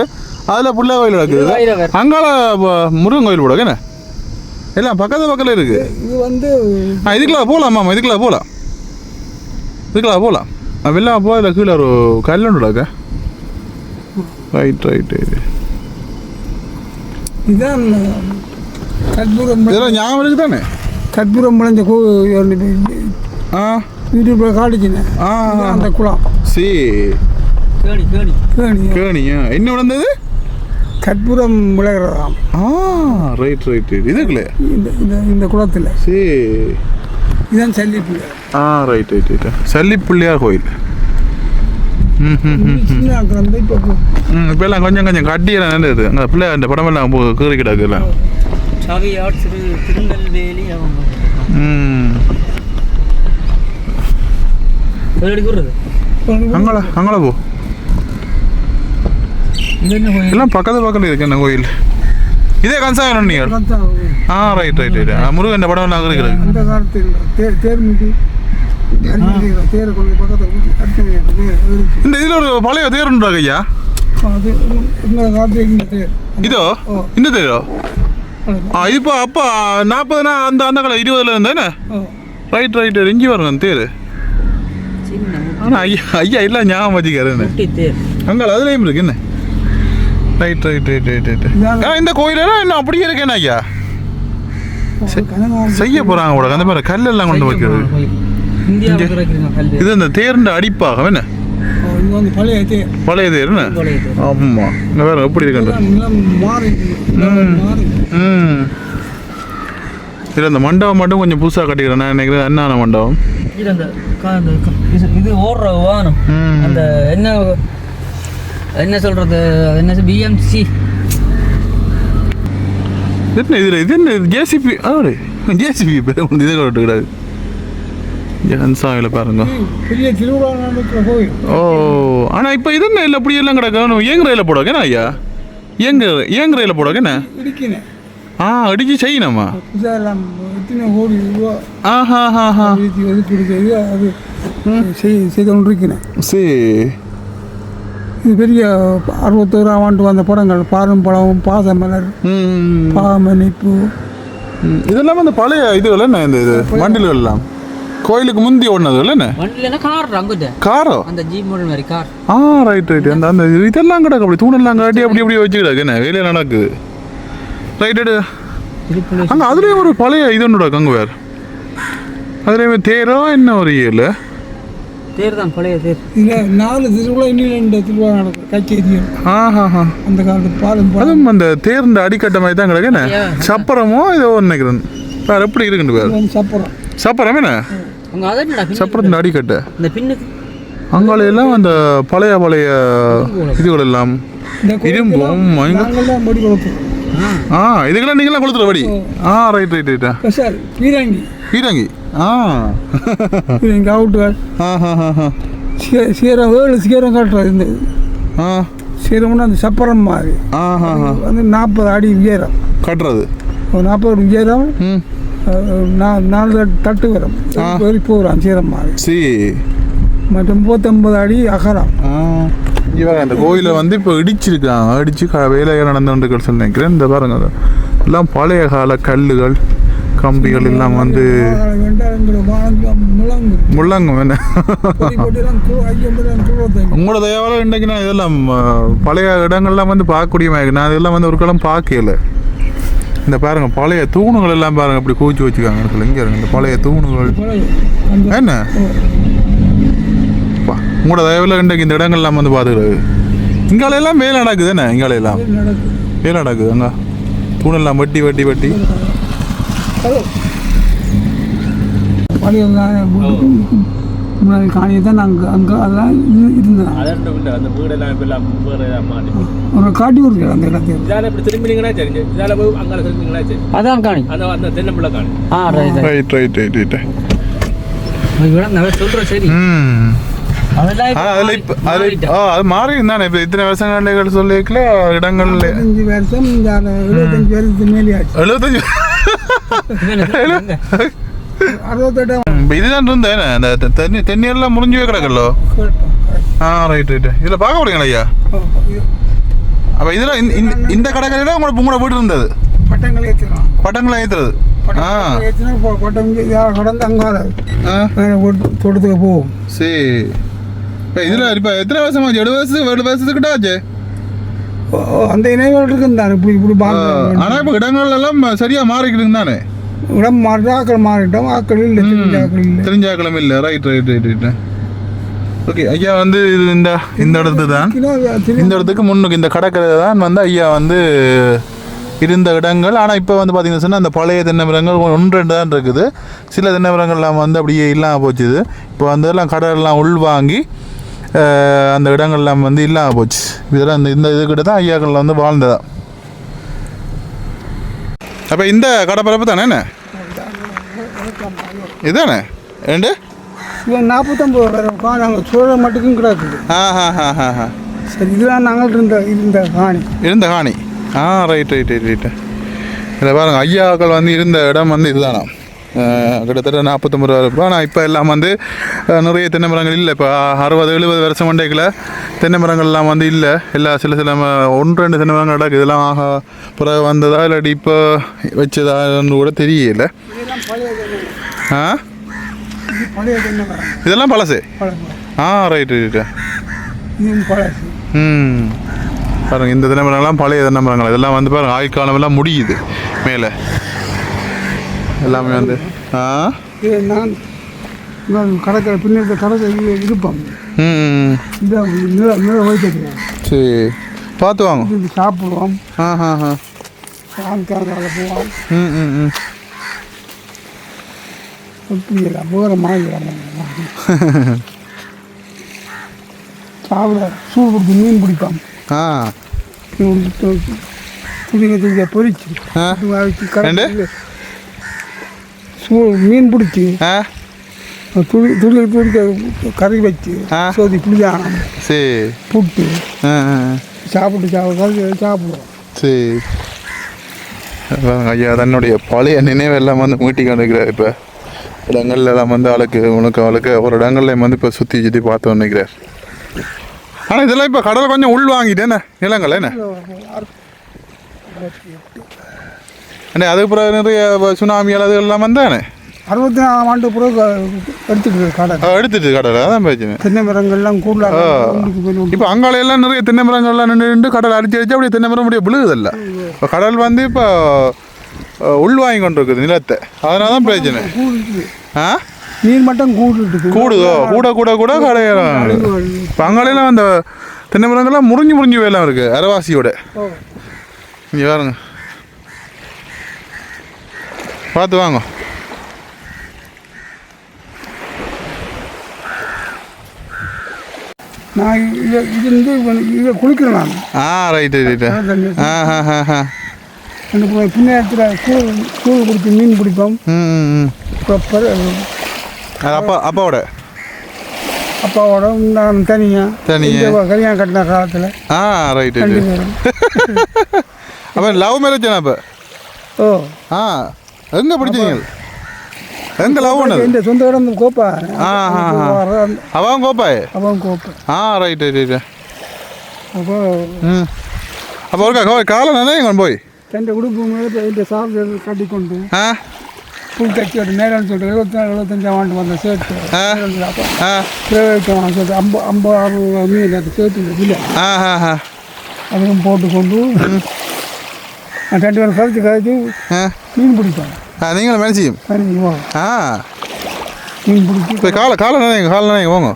அதில் பிள்ளை கோயில் கிடக்குது வைரவர். அங்கால முருகன் கோயில் கூட என்ன எல்லாம் பக்கத்தில் இருக்கு இது வந்து இதுக்கெல்லாம் போகலாம் மாமா இதுக்கெல்லாம் போகலாம் வெளிலாம் போக இதில் கீழே ஒரு கல்லுண்டாக்க ரைட் இதுதான் கற்பூரம் இதெல்லாம் ஞாபகம் இருக்கு தானே கற்பூரம் விளைஞ்ச ஆ யூடியூப்ல காட்டுச்சுனேன் ஆ அந்த குளம் சரி கேணி கேணி. கேணியா என்ன விழுந்தது கற்பூரம் விளைகிறதாம் ஆ ரைட் இதுக்குள்ளே இந்த குளத்தில் சரி இதுதான் சல்லிப்பிள்ளை ஆ ரைட் சல்லிப்பிள்ளையார் கோயில் சின்ன ஆக்கிரம் இப்போ இப்போ எல்லாம் கொஞ்சம் கட்டியெல்லாம் நல்லது அங்கே பிள்ளை அந்த படமெல்லாம் கீறி கிடக்குலாம் சகையாட் திருநெல்வேலி அவங்க கூறுறது அங்கே போ இது என்ன கோயில் எல்லாம் பக்கத்தில் இருக்கு என்ன கோயில் இதே கன்சாயம் நீங்கள் ஆ ரைட் முருகன் படம் நகர் இருக்கிறது அந்த காலத்தில் தேர் முடி தேரை கொண்டு பக்கத்தில் இந்த இதில் ஒரு பழைய தேர் உண்டாங்க ஐயா அது இந்த காலத்தில் இந்த தேர் இதோ இந்த தேரோ இப்போ அப்போ 40 அந்த காலம் 20 இருந்தேனே ரைட் இங்கே வருங்க தேர் சின்ன ஆனால் ஐயா இல்லை ஞாபகம் வச்சுக்காருன்னு முட்டி தேர் அங்கே அதுலேயும் இருக்கு என்ன ரைட் இந்த கோயிலெல்லாம் இன்னும் அப்படியே இருக்கேன் ஐயா செய்ய போகிறாங்க கூட அந்த மாதிரி கல்லெல்லாம் கொண்டு வைக்கிறது இந்தியாவுக்கு கிடைக்கிறீங்க கல்வி இது இந்த தேர்ந்த அடிப்பாக என்ன இது வந்து பழைய தேர் பழைய தேர் என்ன பழைய தேர். ஆமாம் இங்கே வேறு எப்படி இருக்குன்ற நிலம் மாறி மாறி இதில் அந்த மண்டபம் மட்டும் கொஞ்சம் புதுசாக கட்டிக்கிறேன் நான் நினைக்கிறேன் அண்ணான மண்டபம் இது அந்த இது ஓடுற வாகனம் அந்த என்ன சொல்றது என்ன பிஎம்சி இது என்ன ஜேசிபி ஜேசிபி இதை விட்டுக்கூடாது ஜெகன்சாமியில் பாருங்க பெரிய திருவிழா நடக்கிற கோயில் ஓ ஆனால் இப்போ இது என்ன இல்லை அப்படி எல்லாம் கிடக்கும் இயங்குறையில் போடுவாங்க ஐயா இயங்குறையில் போடுவாங்க என்ன இடிக்கினேன் அடிச்சு செய்யணுமா புதுசாக எத்தனை கோடி ரூபா ஆஹா ஒதுக்கீடு செய்து அது செய்து கொண்டிருக்கிறேன் சரி இது பெரிய 61ஆம் ஆண்டு வந்த படங்கள் பாரும் பழமும் பாசமலர் பாமணிப்பு இதெல்லாம் அந்த பழைய இதுகள் என்ன இந்த இது வண்டில்கள் எல்லாம் கோயிலுக்கு முந்தி ஓடினதுகள் என்ன வண்டியில கார் அங்குது காரோ அந்த ஜீப் மாடல் மாதிரி கார் ரைட் அந்த இதெல்லாம் கிடக்கு அப்படி தூணெல்லாம் காட்டி அப்படி வச்சுக்கிடாது என்ன வேலையை நடக்குது ரைட் அங்கே அதுலேயும் ஒரு பழைய இது ஒன்று அங்கே வேறு அதுலேயும் தேரோ என்ன ஒரு இல்லை தேர் தான் பழைய தேர் இதில் 4 திருவிழா இன்னும் 2 திருவிழா நடக்கும் கச்சேரியும் அந்த காலத்து பாலும் அதுவும் அந்த தேர்ந்த அடிக்கட்ட மாதிரி தான் கிடக்கு என்ன சப்பரமோ இதோ நினைக்கிறேன் வேறு எப்படி இருக்குன்னு வேறு சப்பரம் சப்பரம் என்ன அங்கே அதை என்னடா சப்பரத்தின் அடிக்கட்டை இந்த பின்னுக்கு அங்காலையெல்லாம் அந்த பழைய இதுகள் எல்லாம் இரும்பும் நாங்கள்லாம் படி கொடுப்போம் இதுக்கெல்லாம் நீங்களாம் கொடுத்துற படி ரைட் சார் பீரங்கி பீரங்கி பீரங்கி அவுட்டுகள் சீரம் 7 சீரம் காட்டுறது இந்த சீரம்னா அந்த சப்பரம் மாதிரி வந்து 40 அடி உயரம் கட்டுறது 40 அடி உயரம் 4 தட்டு வரும் வரி போகிறான் சீரம் மாதிரி சரி மற்றும் 39 அடி அகலம் இவங்க அந்த கோயிலை வந்து இப்போ இடிச்சிருக்காங்க இடிச்சு வேலைகள் நடந்துட்டு சொல்லி நினைக்கிறேன் இந்த பாருங்க எல்லாம் பழைய கால கல்லுகள் கம்பிகள் எல்லாம் வந்து முள்ளங்கும் என்ன உங்களோட தயவால இன்றைக்கு நான் இதெல்லாம் பழைய இடங்கள்லாம் வந்து பார்க்கக்கூடிய நான் இதெல்லாம் வந்து ஒரு காலம் பார்க்கல இந்த பாருங்க பழைய தூணுகள் எல்லாம் பாருங்க அப்படி கூச்சி வச்சுக்காங்க இங்கே இருங்க இந்த பழைய தூணுகள் என்ன உங்களோட தயவில் இன்றைக்கு இந்த இடங்கள்லாம் வந்து பார்த்துக்கிறது இங்காலையெல்லாம் வேலை நடக்குது என்ன இங்காலையெல்லாம் வேலை நடக்குது அங்கே தூணெல்லாம் வெட்டி முன்னாடி காணியை தான் அங்கே அதெல்லாம் இருந்தேன் ஒரு காட்டி கொடுக்குற அந்த இடத்துல அதான் காணி ரைட் சொல்கிறேன் சரி அது மாறி இருந்தானே இப்போ இத்தனை வருஷங்கள் சொல்லிக்கல இடங்கள்ல 75 வருஷம் 75 வருஷத்துக்கு மேலே ஆச்சு 68 இதுதான் இருந்தேன் அந்த தென்னியெல்லாம் முடிஞ்சு கிடக்கல்லோ ரைட் இதில் பார்க்க முடியுங்களா ஐயா அப்போ இதில் இந்த கடற்கரையில் உங்களோட வீடு இருந்தது பட்டங்கள் ஏற்றிடலாம். பட்டங்களை ஏற்றுறது. ஆ ஏற்றினா பட்டம் கடந்து அங்கே தோட்டத்துக்கு போகும். சரி. இப்போ இதில் இப்போ எத்தனை வருஷமாச்சு? 7 வருஷத்துக்கிட்ட ஆச்சு. அந்த இணைகள் இருக்குந்தானே இப்படி இப்படி ஆனால் இப்போ இடங்கள் எல்லாம் சரியாக மாறிக்கிட்டு தானே? இடம் மாறிட்டு ஆக்கள் மாறிட்டோம். ஆக்கள் இல்லை, தெரிஞ்ச ஆக்கள் இல்லை. தெரிஞ்ச ஆக்களும் இல்லை. ரைட். ஓகே ஐயா வந்து இது இந்த இடத்து தான், இந்த இடத்துக்கு முன்னுக்கு இந்த கடற்கரை தான் வந்து ஐயா வந்து இருந்த இடங்கள். ஆனால் இப்போ வந்து பார்த்தீங்கன்னா சொன்னால் அந்த பழைய தென்னை மரங்கள் 1-2 தான் இருக்குது. சில தென்னை மரங்கள்லாம் வந்து அப்படியே இல்லாமல் போச்சுது. இப்போ வந்து எல்லாம் கடலெல்லாம் உள்வாங்கி அந்த இடங்கள்லாம் வந்து இல்லாமல் போச்சு. இதெல்லாம் இந்த இதுக்கிட்ட தான் ஐயாக்கள் வந்து வாழ்ந்ததா. அப்போ இந்த கடப்பரப்பு தானே என்ன இதுதானே? 49 பேரும் நாங்கள் சோழ மட்டுக்கும் கிடக்குது. சரி, இதுதான் நாங்கள் இருந்த காணி. ரைட். இதில் பாருங்க ஐயாக்கள் வந்து இருந்த இடம் வந்து இதுதானா, கிட்டத்தட்ட 49 இருக்கும். ஆனால் இப்போ எல்லாம் வந்து நிறைய தென்னை மரங்கள் இல்லை. இப்போ 60-70 வருஷம் மண்டைக்குள்ள தென்னை மரங்கள்லாம் வந்து இல்லை. சில 1-2 தென்னை மரங்கள் நடக்குது. இதெல்லாம் பிறகு வந்ததா இல்லாட்டி இப்போ வச்சதான்னு கூட தெரியல. இதெல்லாம் பழசு. ரைட். பாருங்க இந்த தென்னை மரங்கள்லாம் பழைய தென்னை மரங்கள். இதெல்லாம் வந்து பாருங்க ஆயுட்காலம் எல்லாம் முடியுது மேலே எல்லாமே வந்து. நான் கடற்கரை பின்னாடி கடற்கரை இருப்போம். சரி, பார்த்து வாங்க. சாப்பிடுவோம். போவோம். வேறு மாதிரி சாப்பிட சூடு பிடிச்சி மீன் பிடிப்போம். துணியை பொறிச்சு மீன் பிடிச்சி துணிக்க கறி வச்சு சோதி புளியானம் புட்டு சாப்பிடுவோம். சரி ஐயா, தன்னுடைய பழைய நினைவெல்லாம் வந்து மீட்டி கொண்டிருக்கிறார். இப்போ இடங்கள்ல எல்லாம் வந்து அவளுக்கு ஒரு இடங்கள்ல வந்து இப்போ சுற்றி பார்த்து நினைக்கிறார். ஆனால் இதெல்லாம் இப்போ கடல் கொஞ்சம் உள் வாங்கிட்டேண்ணே நிலங்கள் என்ன அண்ணே. அதுக்கு பிறகு நிறைய சுனாமி அது எல்லாம் வந்தானே 64ஆம் ஆண்டு பிறகு எடுத்துட்டு கடல் அதான் பிரச்சனை. தென்னை மரங்கள்லாம் கூட இப்போ அங்காலையெல்லாம் நிறைய தென்னை மரங்கள்லாம் நின்று கடல் அடிச்சு அப்படியே தென்னை மரம் அப்படியே விழுகுதில்ல. இப்போ கடல் வந்து இப்போ உள் வாங்கி கொண்டு இருக்குது நிலத்தை. அதனால தான் பிரச்சனை. மீன் மட்டும் கூடுதோ கூட கடையெல்லாம். இப்போ அங்காலையெல்லாம் அந்த தென்னை மரங்கள்லாம் முறிஞ்சு வேலாம் இருக்குது அரைவாசியோட. இங்கே பாருங்க, பார்த்து வாங்க. நான் இதை குளிக்கிறேன் நான். ரைட்டு. பின்னத்தில் கூழ் குடிச்சு மீன் பிடிப்போம். அப்பாவோட நான் தனியாக கல்யாணம் கட்டின காலத்தில். ரைட்டு. அப்போ லவ் மேரேஜ் அப்போ? எங்கே படிச்சீங்க? எங்க லவ் பண்ணது? இந்த சொந்த இடம் கோப்பா. அவன் கோப்பாயே? அவன் கோப்பா. ரைட்டு. அப்போ ஒருக்கா காலம் நினைங்க போய் தண்டை உடுப்பு மேலே இந்த சாப்பிட்டு கட்டிக்கொண்டு புல் கட்டி ஒரு நேரம் சொல்லிட்டு 74-75 ஆண்டு வந்த சேர்த்து சேர்த்து 50 மீன் அந்த சேர்த்து இல்லை அதையும் போட்டுக்கொண்டு 2 பேரும் கழிச்சு மீன் பிடிப்போம். நீங்களும் மேனேஜியும் மீன் பிடிச்சி இப்போ காலை நினைங்க போங்க.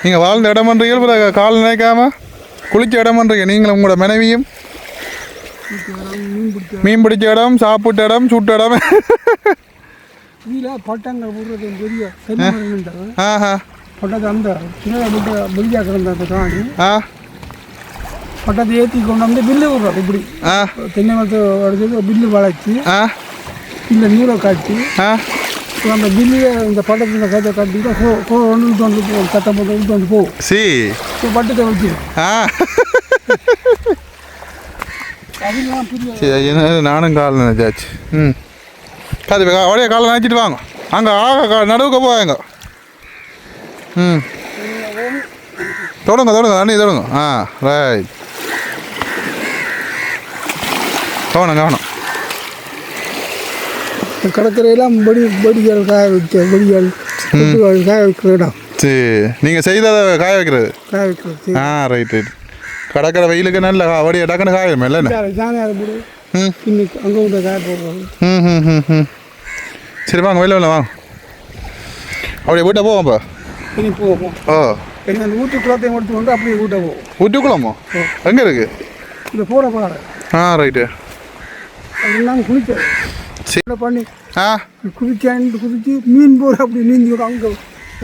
நீங்கள் வாழ்ந்த இடம் பண்ணுறீங்க, கால் நினைக்காம குளிச்ச இடம் பண்ணுறீங்க. நீங்களும் உங்களோட மனைவியும் மீன் பிடிச்ச இடம், சாப்பிட்ட இடம், சுட்ட இடம். பட்டங்கள் போடுறது பெரிய பட்டத்தை அந்த வெளியாக கிடந்த அந்த காணி பட்டத்தை ஏற்றி கொண்டு வந்து பில்லு விடுறது. இப்படி தென்னை மரத்தை உடச்சி பில்லு வளைச்சி இல்லை நூலை காட்டி அந்த பில்லியை இந்த பட்டத்தில் கதை காட்டிட்டு ஒன்று வந்து போகும். சட்டம் போட்டு வந்து போகும். பட்டத்தை வச்சு நானும் கால் நினைச்சாச்சு. அது அப்படியே காலை நினைச்சிட்டு வாங்க. அங்கே நடுவுக்கு போவாங்க. தொடங்க அண்ணி தொடங்க. ரைட். கவனம். கடற்கரையெல்லாம் வெடிகள் காய வைக்க வெடிகள் காய வைக்கிற இடம். சரி, நீங்கள் செய்ததை காய வைக்கிறது. காய வைக்கிறது. ரைட். கடற்கரை வெயிலுக்கு நல்ல வடிய டக்குன்னு காயம் இல்லைண்ணே. தானே அது போடு. இன்னைக்கு அங்கே விட்ட காய போடுறோம். சரி வாங்க, வெளில வாங்க. அப்படியே வீட்டை போவோம்ப்பா. இனி போவோம். அந்த ஊற்று குளத்தையும் எடுத்து கொண்டு அப்படியே வீட்டை போவோம். ஊட்டுக்குளமோ எங்கே இருக்கு? இந்த போகிற பாறை. ரைட்டு. அதெல்லாம் குளிச்சேன். சரி பண்ணி குதிச்சு மீன் போகிற அப்படி நீந்தி விடும். அங்கே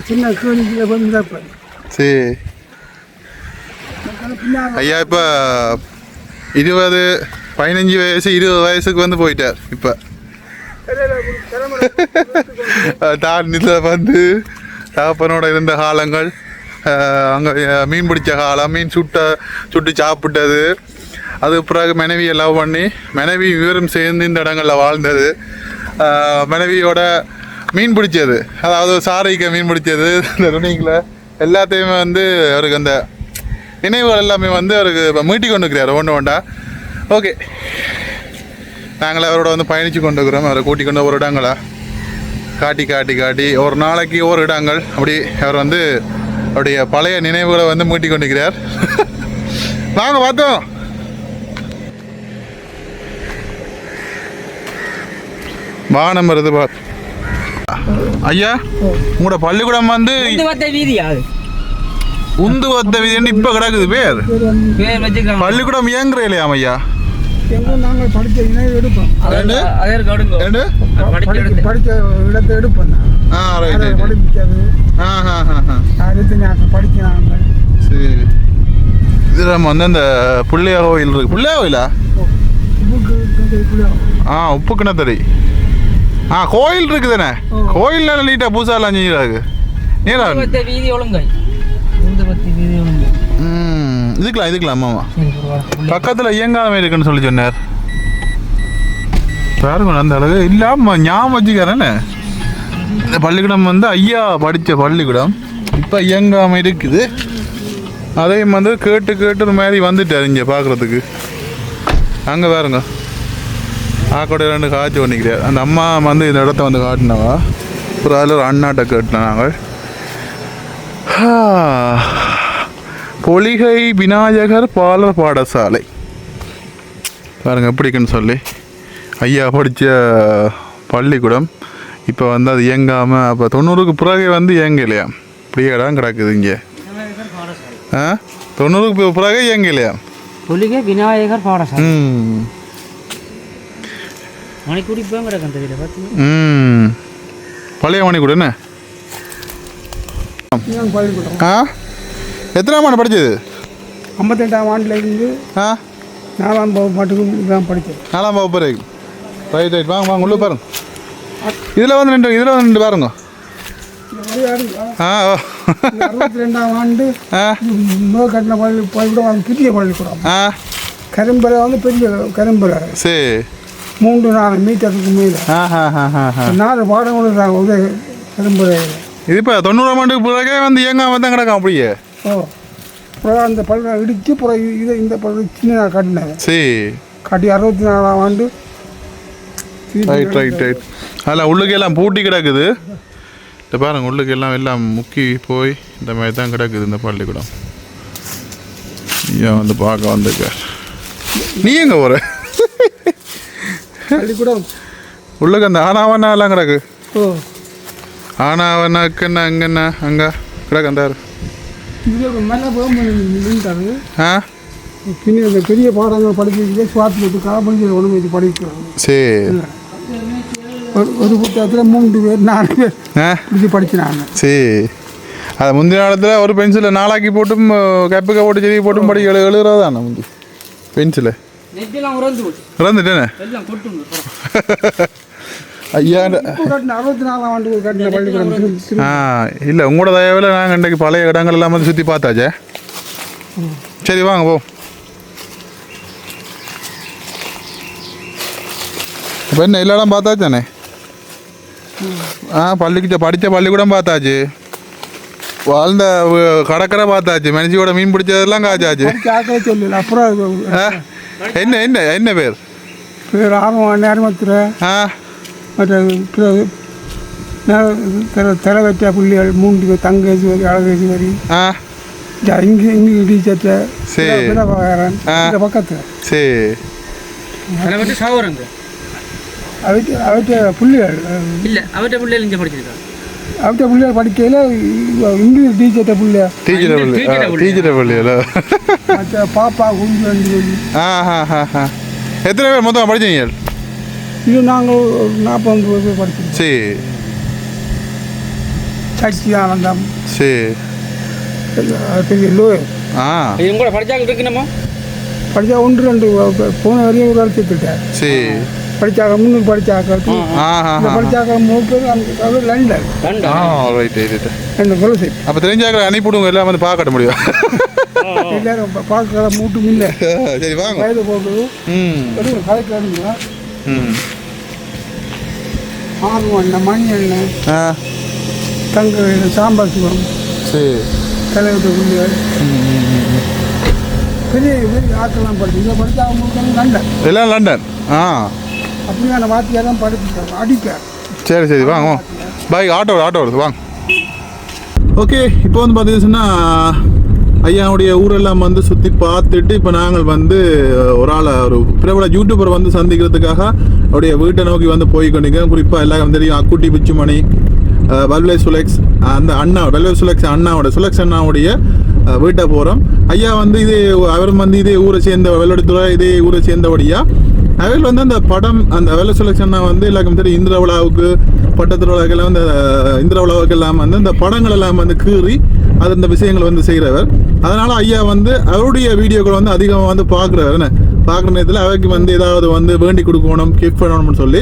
சின்ன கேணிக்கில் வந்து இருப்பேன். சரி ஐயா, இப்போ 15 வயசு 20 வயசுக்கு வந்து போயிட்டார். இப்போ தாண்டில் வந்து தகப்பனோட இருந்த காலங்கள், அங்கே மீன் பிடிச்ச காலம், மீன் சுட்டு சாப்பிட்டது, அது பிறகு மனைவியை லவ் பண்ணி மனைவி இவரும் சேர்ந்து இந்த இடங்களில் வாழ்ந்தது, மனைவியோட மீன் பிடிச்சது, அதாவது சாரைக்கு மீன் பிடிச்சது, இந்த ரன்னிங்கில் எல்லாத்தையுமே வந்து அவருக்கு அந்த நினைவுகள் எல்லாமே வந்து அவருக்கு மீட்டி கொண்டு இருக்கிறார் ஒன்று ஒன்றா. ஓகே, நாங்கள் அவரோட வந்து பயணித்து கொண்டு இருக்கிறோம். அவரை கூட்டி கொண்டு ஒரு இடங்களா காட்டி ஒரு நாளைக்கு ஒரு இடங்கள் அப்படி அவர் வந்து அவருடைய பழைய நினைவுகளை வந்து மீட்டி கொண்டிருக்கிறார். வாங்க பார்த்தோம். வானம் வருது பார். ஐயா, உங்களோட பள்ளிக்கூடம் வந்து உந்துவத்த வீதி இப்போ கிடக்குது. பேர் பள்ளிக்கூடம் இயங்குற இல்லையா ஐயா? நாங்கள் படித்த இணைவு எடுப்போம். படித்த இடத்தை எடுப்போம். படிக்காது படிக்கிறாங்க. சரி, இது நம்ம வந்து அந்த புள்ளையா கோயில் இருக்கு. புள்ளையா கோயிலா? உப்பு கிணத்தடி. கோயில் இருக்குதுண்ணே. கோயில் நீட்டா பூசாலாம் செஞ்சுறாங்க. இதுக்கலாம் ஆமாம். பக்கத்தில் இயங்காமல் இருக்குன்னு சொல்லி சொன்னார். பாருங்க, அந்த அளவு இல்லாமல் ஞாபகம் வச்சுக்கிறேன்னு. இந்த பள்ளிக்கூடம் வந்து ஐயா படித்த பள்ளிக்கூடம் இப்போ இயங்காமல் இருக்குது. அதையும் வந்து கேட்டு மாதிரி வந்துட்டார் இங்கே பார்க்குறதுக்கு. அங்கே பாருங்க, ஆக்கோட 2 காய்ச்சி பண்ணிக்கிறார். அந்த அம்மா வந்து இந்த இடத்த வந்து காட்டினவா. ஒரு அதில் ஒரு அண்ணாட்டை கேட்டினோம் நாங்கள். பொலிகை விநாயகர் பாலர் பாடசாலை பாருங்க எப்படிக்குன்னு சொல்லி ஐயா படித்த பள்ளிக்கூடம் இப்போ வந்து அது இயங்காமல், அப்போ 90க்கு பிறகு வந்து இயங்கலையா? இப்படியே இடம் கிடக்குது இங்கே. 90க்கு பிறகு இயங்கலையா? பொலிகை விநாயகர் பாடசாலை. மணிக்கூடி கிடக்கும் தெரியல பார்த்து. பழைய மணிக்கூட என்ன? எத்தனாம் ஆண்டு படித்தது? 58ஆம் ஆண்டுலேருந்து 4ஆம் வகுப்பு மட்டும் தான் படித்தது. 4ஆம் வகுப்பு வரைக்கும். ரைட். வாங்க உள்ள பாருங்க. இதில் வந்து 2 பாருங்க. 62ஆம் ஆண்டு கட்டின பள்ளிக்கூடம் புதிய பள்ளிக்கூடம். கரும்பரை வந்து பெரிய கரும்பரை. சரி, 3-4 மீட்டருக்கு மேலே 4 பாடங்களும் உதய கரும்பரை. இது இப்போ 90ஆம் ஆண்டுக்கு பிறகே வந்து இயங்காமல் தான் கிடக்கும் அப்படியே. அப்புறம் அந்த பள்ளி இடித்து அப்புறம் இந்த பள்ளி சின்ன கட்டினேன். சரி, கட்டி 64ஆம் ஆண்டு. ரைட். அதில் உள்ளுக்கெல்லாம் பூட்டி கிடக்குது. இந்த பாருங்க, உள்ளுக்கெல்லாம் முக்கி போய் இந்த மாதிரி தான் கிடக்குது இந்த பள்ளிக்கூடம். ஐயா வந்து பார்க்க வந்திருக்க. நீ எங்கே போகிற? பள்ளிக்கூடம் உள்ளுக்கு அந்த ஆனாவண்ணா எல்லாம் கிடக்கு. ஆனாவண்ணாக்குன்னா அங்கண்ணா அங்கே கிடக்கு. அந்த பின்ன பெரிய பாடங்கள் படிக்க சுவாத்தி காப்படி ஒன்று படிக்கிறோம். சரி, ஒரு புத்தகத்தில் 3 பேர் 4 பேர் இப்படி படிச்சுனாங்க. சரி, அது முந்தின காலத்தில் ஒரு பென்சிலில் 4 போட்டும் கப்புக்க போட்டு செடி போட்டும் படி எழுதுறதாண்ணா முந்தி பென்சில் இறந்துட்டேனே. ஐயா 64ஆம் ஆண்டு கட்டின பள்ளிக்கூடம். இல்லை, உங்களோட தயவில் நாங்கள் இன்றைக்கு பழைய இடங்கள் எல்லாம் வந்து சுற்றி பார்த்தாச்சே. சரி வாங்க போ. இப்போ என்ன எல்லா இடம் பார்த்தாச்சானே? படித்த பள்ளிக்கூடம் பார்த்தாச்சு, வாழ்ந்த கடற்கரை பார்த்தாச்சு, மனுஷியோட மீன் பிடிச்சதெல்லாம் காய்ச்சாச்சு. சொல்லல. அப்புறம் என்ன பேர்? பேர் நேரமத்துறை ஆ மற்ற தலை வச்ச புள்ளிகள் 3 பேர் தங்கேஸ்வரி அழகேஸ்வரி ஆ இங்கே டீச்சர்ட்ட சரி. இந்த பக்கத்தில் சரி அதை வந்து சாவரங்க அவற்ற புள்ளிகள் இல்லை அவர்கிட்ட பிள்ளைகள் இங்கே படிச்சிருக்கா அவற்ற புள்ளிகள் படிக்கையில் இங்கிலீஷ் டீச்சர்ட்ட புள்ளிய டீச்சர் பள்ளியில மற்ற பாப்பா குஞ்சு சொல்லி எத்தனை பேர் மொத்தம் படிச்சீங்க இது நாங்கள் 40 பேர் படிச்சிருக்கோம். சரி சச்சிதானந்தம் சரி பெரிய லோயர் ஆ இது கூட படிச்சாங்க இருக்கு நம்ம படித்தா 1-2 போன வரையும் ஒரு அழைச்சிட்டுட்டார் சரி படித்தாக்க முன்னுக்கு படித்தாக்க படித்தாக்க 3 பேர் அந்த லண்டன் ஆ ரைட் ரைட் ரெண்டு கொலசை அப்போ தெரிஞ்சாக்க அனுப்பிவிடுங்க எல்லாம் வந்து பார்க்கட்ட முடியும் எல்லாரும் பார்க்க மூட்டும் இல்லை சரி வாங்க வயது போகுது ம் கதைக்கு ம் ஆர்வம் மணி எண்ணெய் ஆ தங்க சாம்பார் சிவம் சரி தலைவிட்ட புள்ளிகள் பெரிய பெரிய ஆக்கெல்லாம் படிச்சு இதை படித்தா அவங்களுக்கு லண்டன் எல்லாம் லண்டன் ஆ அப்படியான வார்த்தையாக தான் படிப்பிட்டாங்க அடிப்பார் சரி சரி வாங்க வாங்க பாய் ஆட்டோ வருது வாங்க ஓகே இப்போ வந்து பார்த்தீங்கன்னா ஐயாவுடைய ஊரெல்லாம் வந்து சுற்றி பார்த்துட்டு இப்போ நாங்கள் வந்து ஒரு ஆளை ஒரு பிரபல யூடியூபர் வந்து சந்திக்கிறதுக்காக அவருடைய வீட்டை நோக்கி வந்து போய் கொண்டிருக்கேன். குறிப்பாக எல்லாருக்கும் தெரியும் அக்குட்டி பிச்சுமணி வல்வே சுலெக்ஸ் அந்த அண்ணா வல்வே சுலெக்ஸ் அண்ணாவுடைய வீட்டை போகிறோம். ஐயா வந்து அவர் வந்து இதே ஊரை சேர்ந்த வெள்ளடித்துறை இதே ஊரை சேர்ந்தபடியா அவர் வந்து அந்த படம் அந்த வெள்ள சுலெக்ஷன்னா வந்து எல்லாருக்கும் தெரியும் இந்திர விழாவுக்கு பட்டத்து விழாக்கெல்லாம் வந்து இந்திர விழாவுக்கெல்லாம் வந்து அந்த படங்கள் எல்லாம் வந்து கீறி அது அந்த விஷயங்கள் வந்து செய்கிறவர். அதனால் ஐயா வந்து அவருடைய வீடியோக்கள் வந்து அதிகமாக வந்து பார்க்குற நேரத்தில் அவருக்கு வந்து ஏதாவது வந்து வேண்டி கொடுக்கணும் கிஃப்ட் பண்ணணும்னு சொல்லி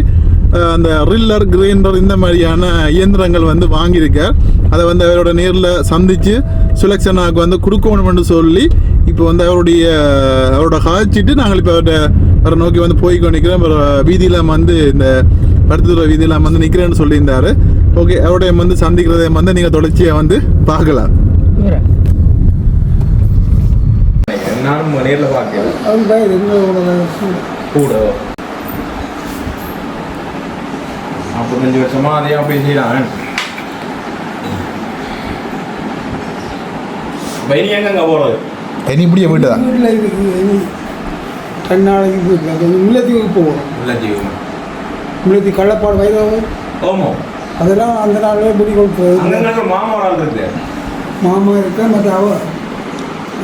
அந்த ரில்லர் கிரைண்டர் இந்த மாதிரியான இயந்திரங்கள் வந்து வாங்கியிருக்கார். அதை வந்து அவரோட நேரில் சந்தித்து சுலெக்ஷனாவுக்கு வந்து கொடுக்கணும்னு சொல்லி இப்போ வந்து அவரோட காய்ச்சிட்டு நாங்கள் இப்போ அவரை நோக்கி வந்து போய் கொண்டிருக்கிறோம். வீதியில் வந்து இந்த படுத்துற வீதியில் வந்து நிற்கிறேன்னு சொல்லியிருந்தார். ஓகே அவருடைய வந்து சந்திக்கிறதை வந்து நீங்கள் தொடர்ச்சியாக வந்து பார்க்கலாம். நானும் நேரில் பார்க்கல அவங்க வயது கூட 45 வருஷமா அதே அப்படி செய்யறான். பைனி எங்க போறது இனி இப்படியே வீட்டு தான் வீட்டில் இருக்குது 2 நாளைக்கு வீட்டில் கொஞ்சம் முல்லைத்தீவுக்கு போகணும். முல்லைத்தீவு கள்ளப்பாடு வயதாகும் ஓமோ அதெல்லாம் அந்த நாளிலே முடி கொடுப்போம். அங்கே மாமா ஒரு ஆள் இருக்கு மாமா இருக்க மற்ற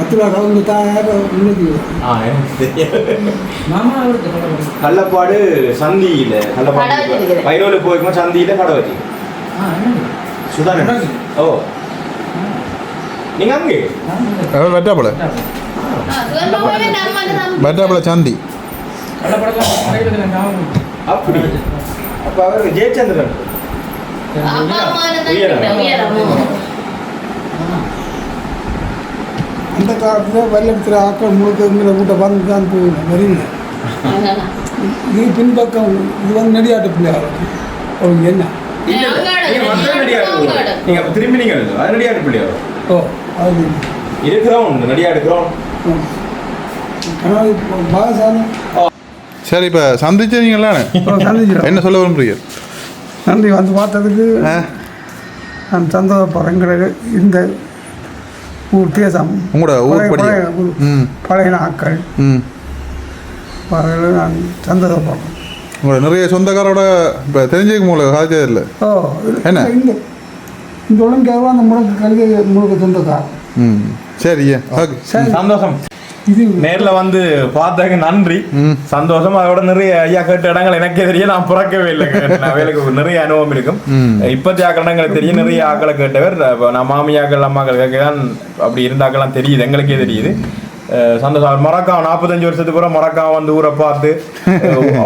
அத்துல அவங்க தாயார் முல்லைத்தீவு மாமா அவருக்கு கள்ளப்பாடு சந்தியில கள்ளப்பாடு வைரோல போய்க்குமா சந்தியில கடை வச்சு சுதான ஓ நீங்க அங்கே வெட்டாப்பழ சாந்தி அப்படி அப்ப அவர் ஜெயச்சந்திரன் அந்த காலத்தில் வெள்ளத்தில் ஆக்கள் முழுக்க இங்கே கூட்ட வந்து தான் போகணும் வரீங்க. இது பின்பக்கம் இது வந்து நெடியாட்டு பிள்ளையார் அவங்க என்ன நீங்க திரும்பி நீங்க அது நடிகாடு பிள்ளையார் ஓ அது இருக்கிறோம் நடிகாடு இருக்கிறோம். பாகசாமி சரி இப்போ சந்திச்சீங்களா சந்திச்சிடும் என்ன சொல்ல விரும்புறீங்க? நன்றி வந்து பார்த்ததுக்கு நான் சந்தோஷப்படுறேன். இந்த ஊர் தேசம் உங்களோட ஊர் படி பழைய ஆக்கள் அவர்களை நான் சந்தோஷப்படுறேன். உங்களோட நிறைய சொந்தக்காரோட இப்போ தெரிஞ்சுக்க உங்களுக்கு காய்ச்சல் இல்லை ஓ என்ன இந்த ஒழுங்காக அந்த முழுக்க கல்வி முழுக்க சொந்தக்காரன். சரி ஓகே சந்தோஷம். இது நேர்ல வந்து பார்த்ததுக்கு நன்றி சந்தோஷம். அதோட நிறைய ஐயா கேட்ட இடங்கள் எனக்கே தெரியும். நான் பிறக்கவே இல்லை. வேலைக்கு நிறைய அனுபவம் இருக்கும். இப்பத்தி ஆக்கள்ங்களுக்கு தெரியும். நிறைய ஆக்களை கேட்டவர் நான் மாமியாக்கள் அம்மாக்கள் கேட்கதான் அப்படி இருந்தாக்கெல்லாம் தெரியுது. எங்களுக்கே தெரியுது. சந்தோஷம். மறக்காம 45 வருஷத்துக்கு கூட மறக்காம வந்து ஊரை பார்த்து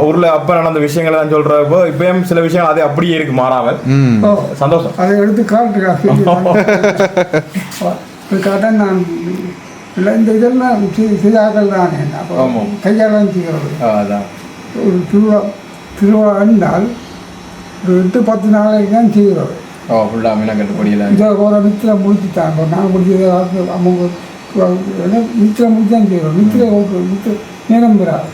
ஊர்ல அப்ப நடந்த விஷயங்களை தான் சொல்றப்போ இப்பயும் சில விஷயங்கள் அது அப்படியே இருக்கு மாறாமல். சந்தோஷம். அதை எடுத்து காட்டுக்காக நான் இல்லை இந்த இதெல்லாம் சிதாக்கள் தானே கையாளம் செய்கிறது. ஒரு திருவிழா என்றால் ஒரு 8-10 நாளைக்கு தான் செய்கிறது. இதை ஒரு நித்தில முடிச்சுட்டாங்க. நான் முடிச்சது அவங்க நித்தில முடிச்சு தான் செய்கிறோம். நித்தில நேரம் பெறாது.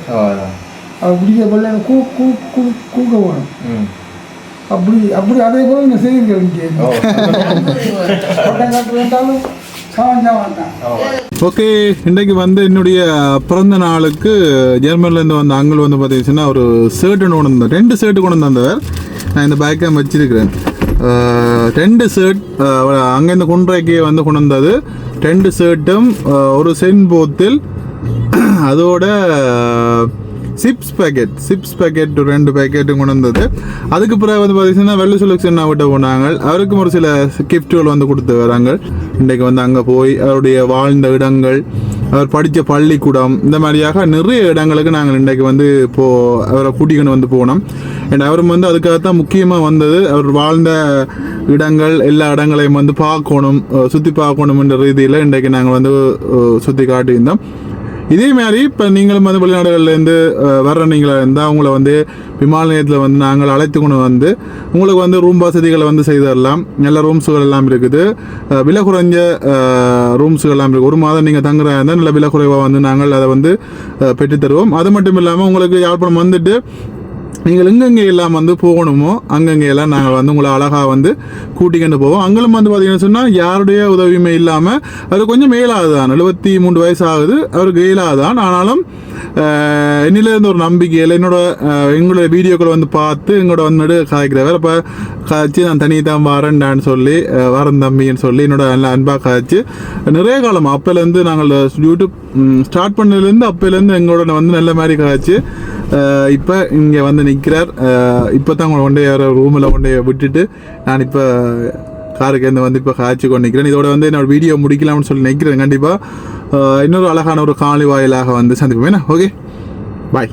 அது பிடிக்க பிள்ளை கூக்க வேணும். அப்படி அப்படி அதே போல் இந்த செய்திகள் இங்கே வேண்டாலும் ஓகே. இன்றைக்கு வந்து என்னுடைய பிறந்த நாளுக்கு ஜெர்மனிலேருந்து வந்த அங்கிள் வந்து பார்த்தீங்கன்னா ஒரு ஷர்ட்டு கொண்டு வந்தார். 2 ஷர்ட்டு கொண்டு வந்தவர். நான் இந்த பேக்கை வச்சிருக்கிறேன். 2 ஷர்ட் அங்கேருந்து குன்றைக்கு வந்து கொண்டு வந்தது. 2 ஷர்ட்டும் ஒரு சென் போத்தில் அதோட சிப்ஸ் பேக்கெட் 2 பேக்கெட்டும் கொண்டு வந்தது. அதுக்கு பிறகு வந்து பார்த்தீங்கன்னா வெள்ளை செலக்ஷன் விட்ட போனாங்க. அவருக்கும் ஒரு சில கிஃப்ட்டுகள் வந்து கொடுத்து வராங்க. இன்றைக்கு வந்து அங்கே போய் அவருடைய வாழ்ந்த இடங்கள், அவர் படித்த பள்ளிக்கூடம், இந்த மாதிரியாக நிறைய இடங்களுக்கு நாங்கள் இன்றைக்கு வந்து அவரை கூட்டிக்கொண்டு வந்து போனோம். அண்ட் அவரும் வந்து அதுக்காகத்தான் முக்கியமாக வந்தது. அவர் வாழ்ந்த இடங்கள் எல்லா இடங்களையும் வந்து பார்க்கணும், சுற்றி பார்க்கணும்ன்ற ரீதியில் இன்றைக்கு நாங்கள் வந்து சுற்றி காட்டியிருந்தோம். இதே மாதிரி இப்போ நீங்களும் வந்து வெளிநாடுகள்லேருந்து வர்ற நீங்களாக இருந்தால் அவங்கள வந்து விமான நிலையத்தில் வந்து நாங்கள் அழைத்து கொண்டு வந்து உங்களுக்கு வந்து ரூம் வசதிகளை வந்து செய்து தரலாம். நல்ல ரூம்ஸுகள் எல்லாம் இருக்குது. விலை குறைஞ்ச ரூம்ஸுகள் எல்லாம் இருக்குது. 1 மாதம் நீங்கள் தங்குறா இருந்தால் நல்ல விலை குறைவாக வந்து நாங்கள் அதை வந்து பெற்றுத்தருவோம். அது மட்டும் இல்லாமல் உங்களுக்கு யாழ்ப்பாணம் வந்துட்டு நீங்கள் எங்கெங்கே எல்லாம் வந்து போகணுமோ அங்கங்கே எல்லாம் நாங்கள் வந்து உங்களை அழகாக வந்து கூட்டிக்கிட்டு போவோம். அங்களும் வந்து பார்த்தீங்கன்னு சொன்னால் யாருடைய உதவியுமே இல்லாமல் அவர் கொஞ்சம் மேலாகுதான், 73 வயசு ஆகுது, அவருக்கு இயலாதான். ஆனாலும் என்னிலேருந்து ஒரு நம்பிக்கையில் எங்களோட வீடியோக்களை வந்து பார்த்து எங்களோட வந்து காய்க்கிறவர். அப்போ காய்ச்சி நான் தனி தான் வரேன்டான்னு சொல்லி வரேன் தம்பின்னு சொல்லி என்னோட நல்லா அன்பாக காய்ச்சி நிறைய காலம் அப்போலேருந்து நாங்கள் யூடியூப் ஸ்டார்ட் பண்ணதுலேருந்து அப்போலேருந்து எங்களோட வந்து நல்ல மாதிரி காய்ச்சி இப்போ இங்கே வந்து நிற்கிறார். இப்போ தான் உங்களை கொண்டே ரூமில் கொண்டே விட்டுட்டு நான் இப்போ காருக்கு வந்து இப்போ காய்ச்சி கொண்டு நிற்கிறேன். இதோட வந்து என்னோட வீடியோ முடிக்கலாம்னு சொல்லி நிற்கிறேன். கண்டிப்பாக இன்னொரு அழகான ஒரு காணொளி வாயிலாக வந்து சந்திப்போம். ஓகே, பாய்.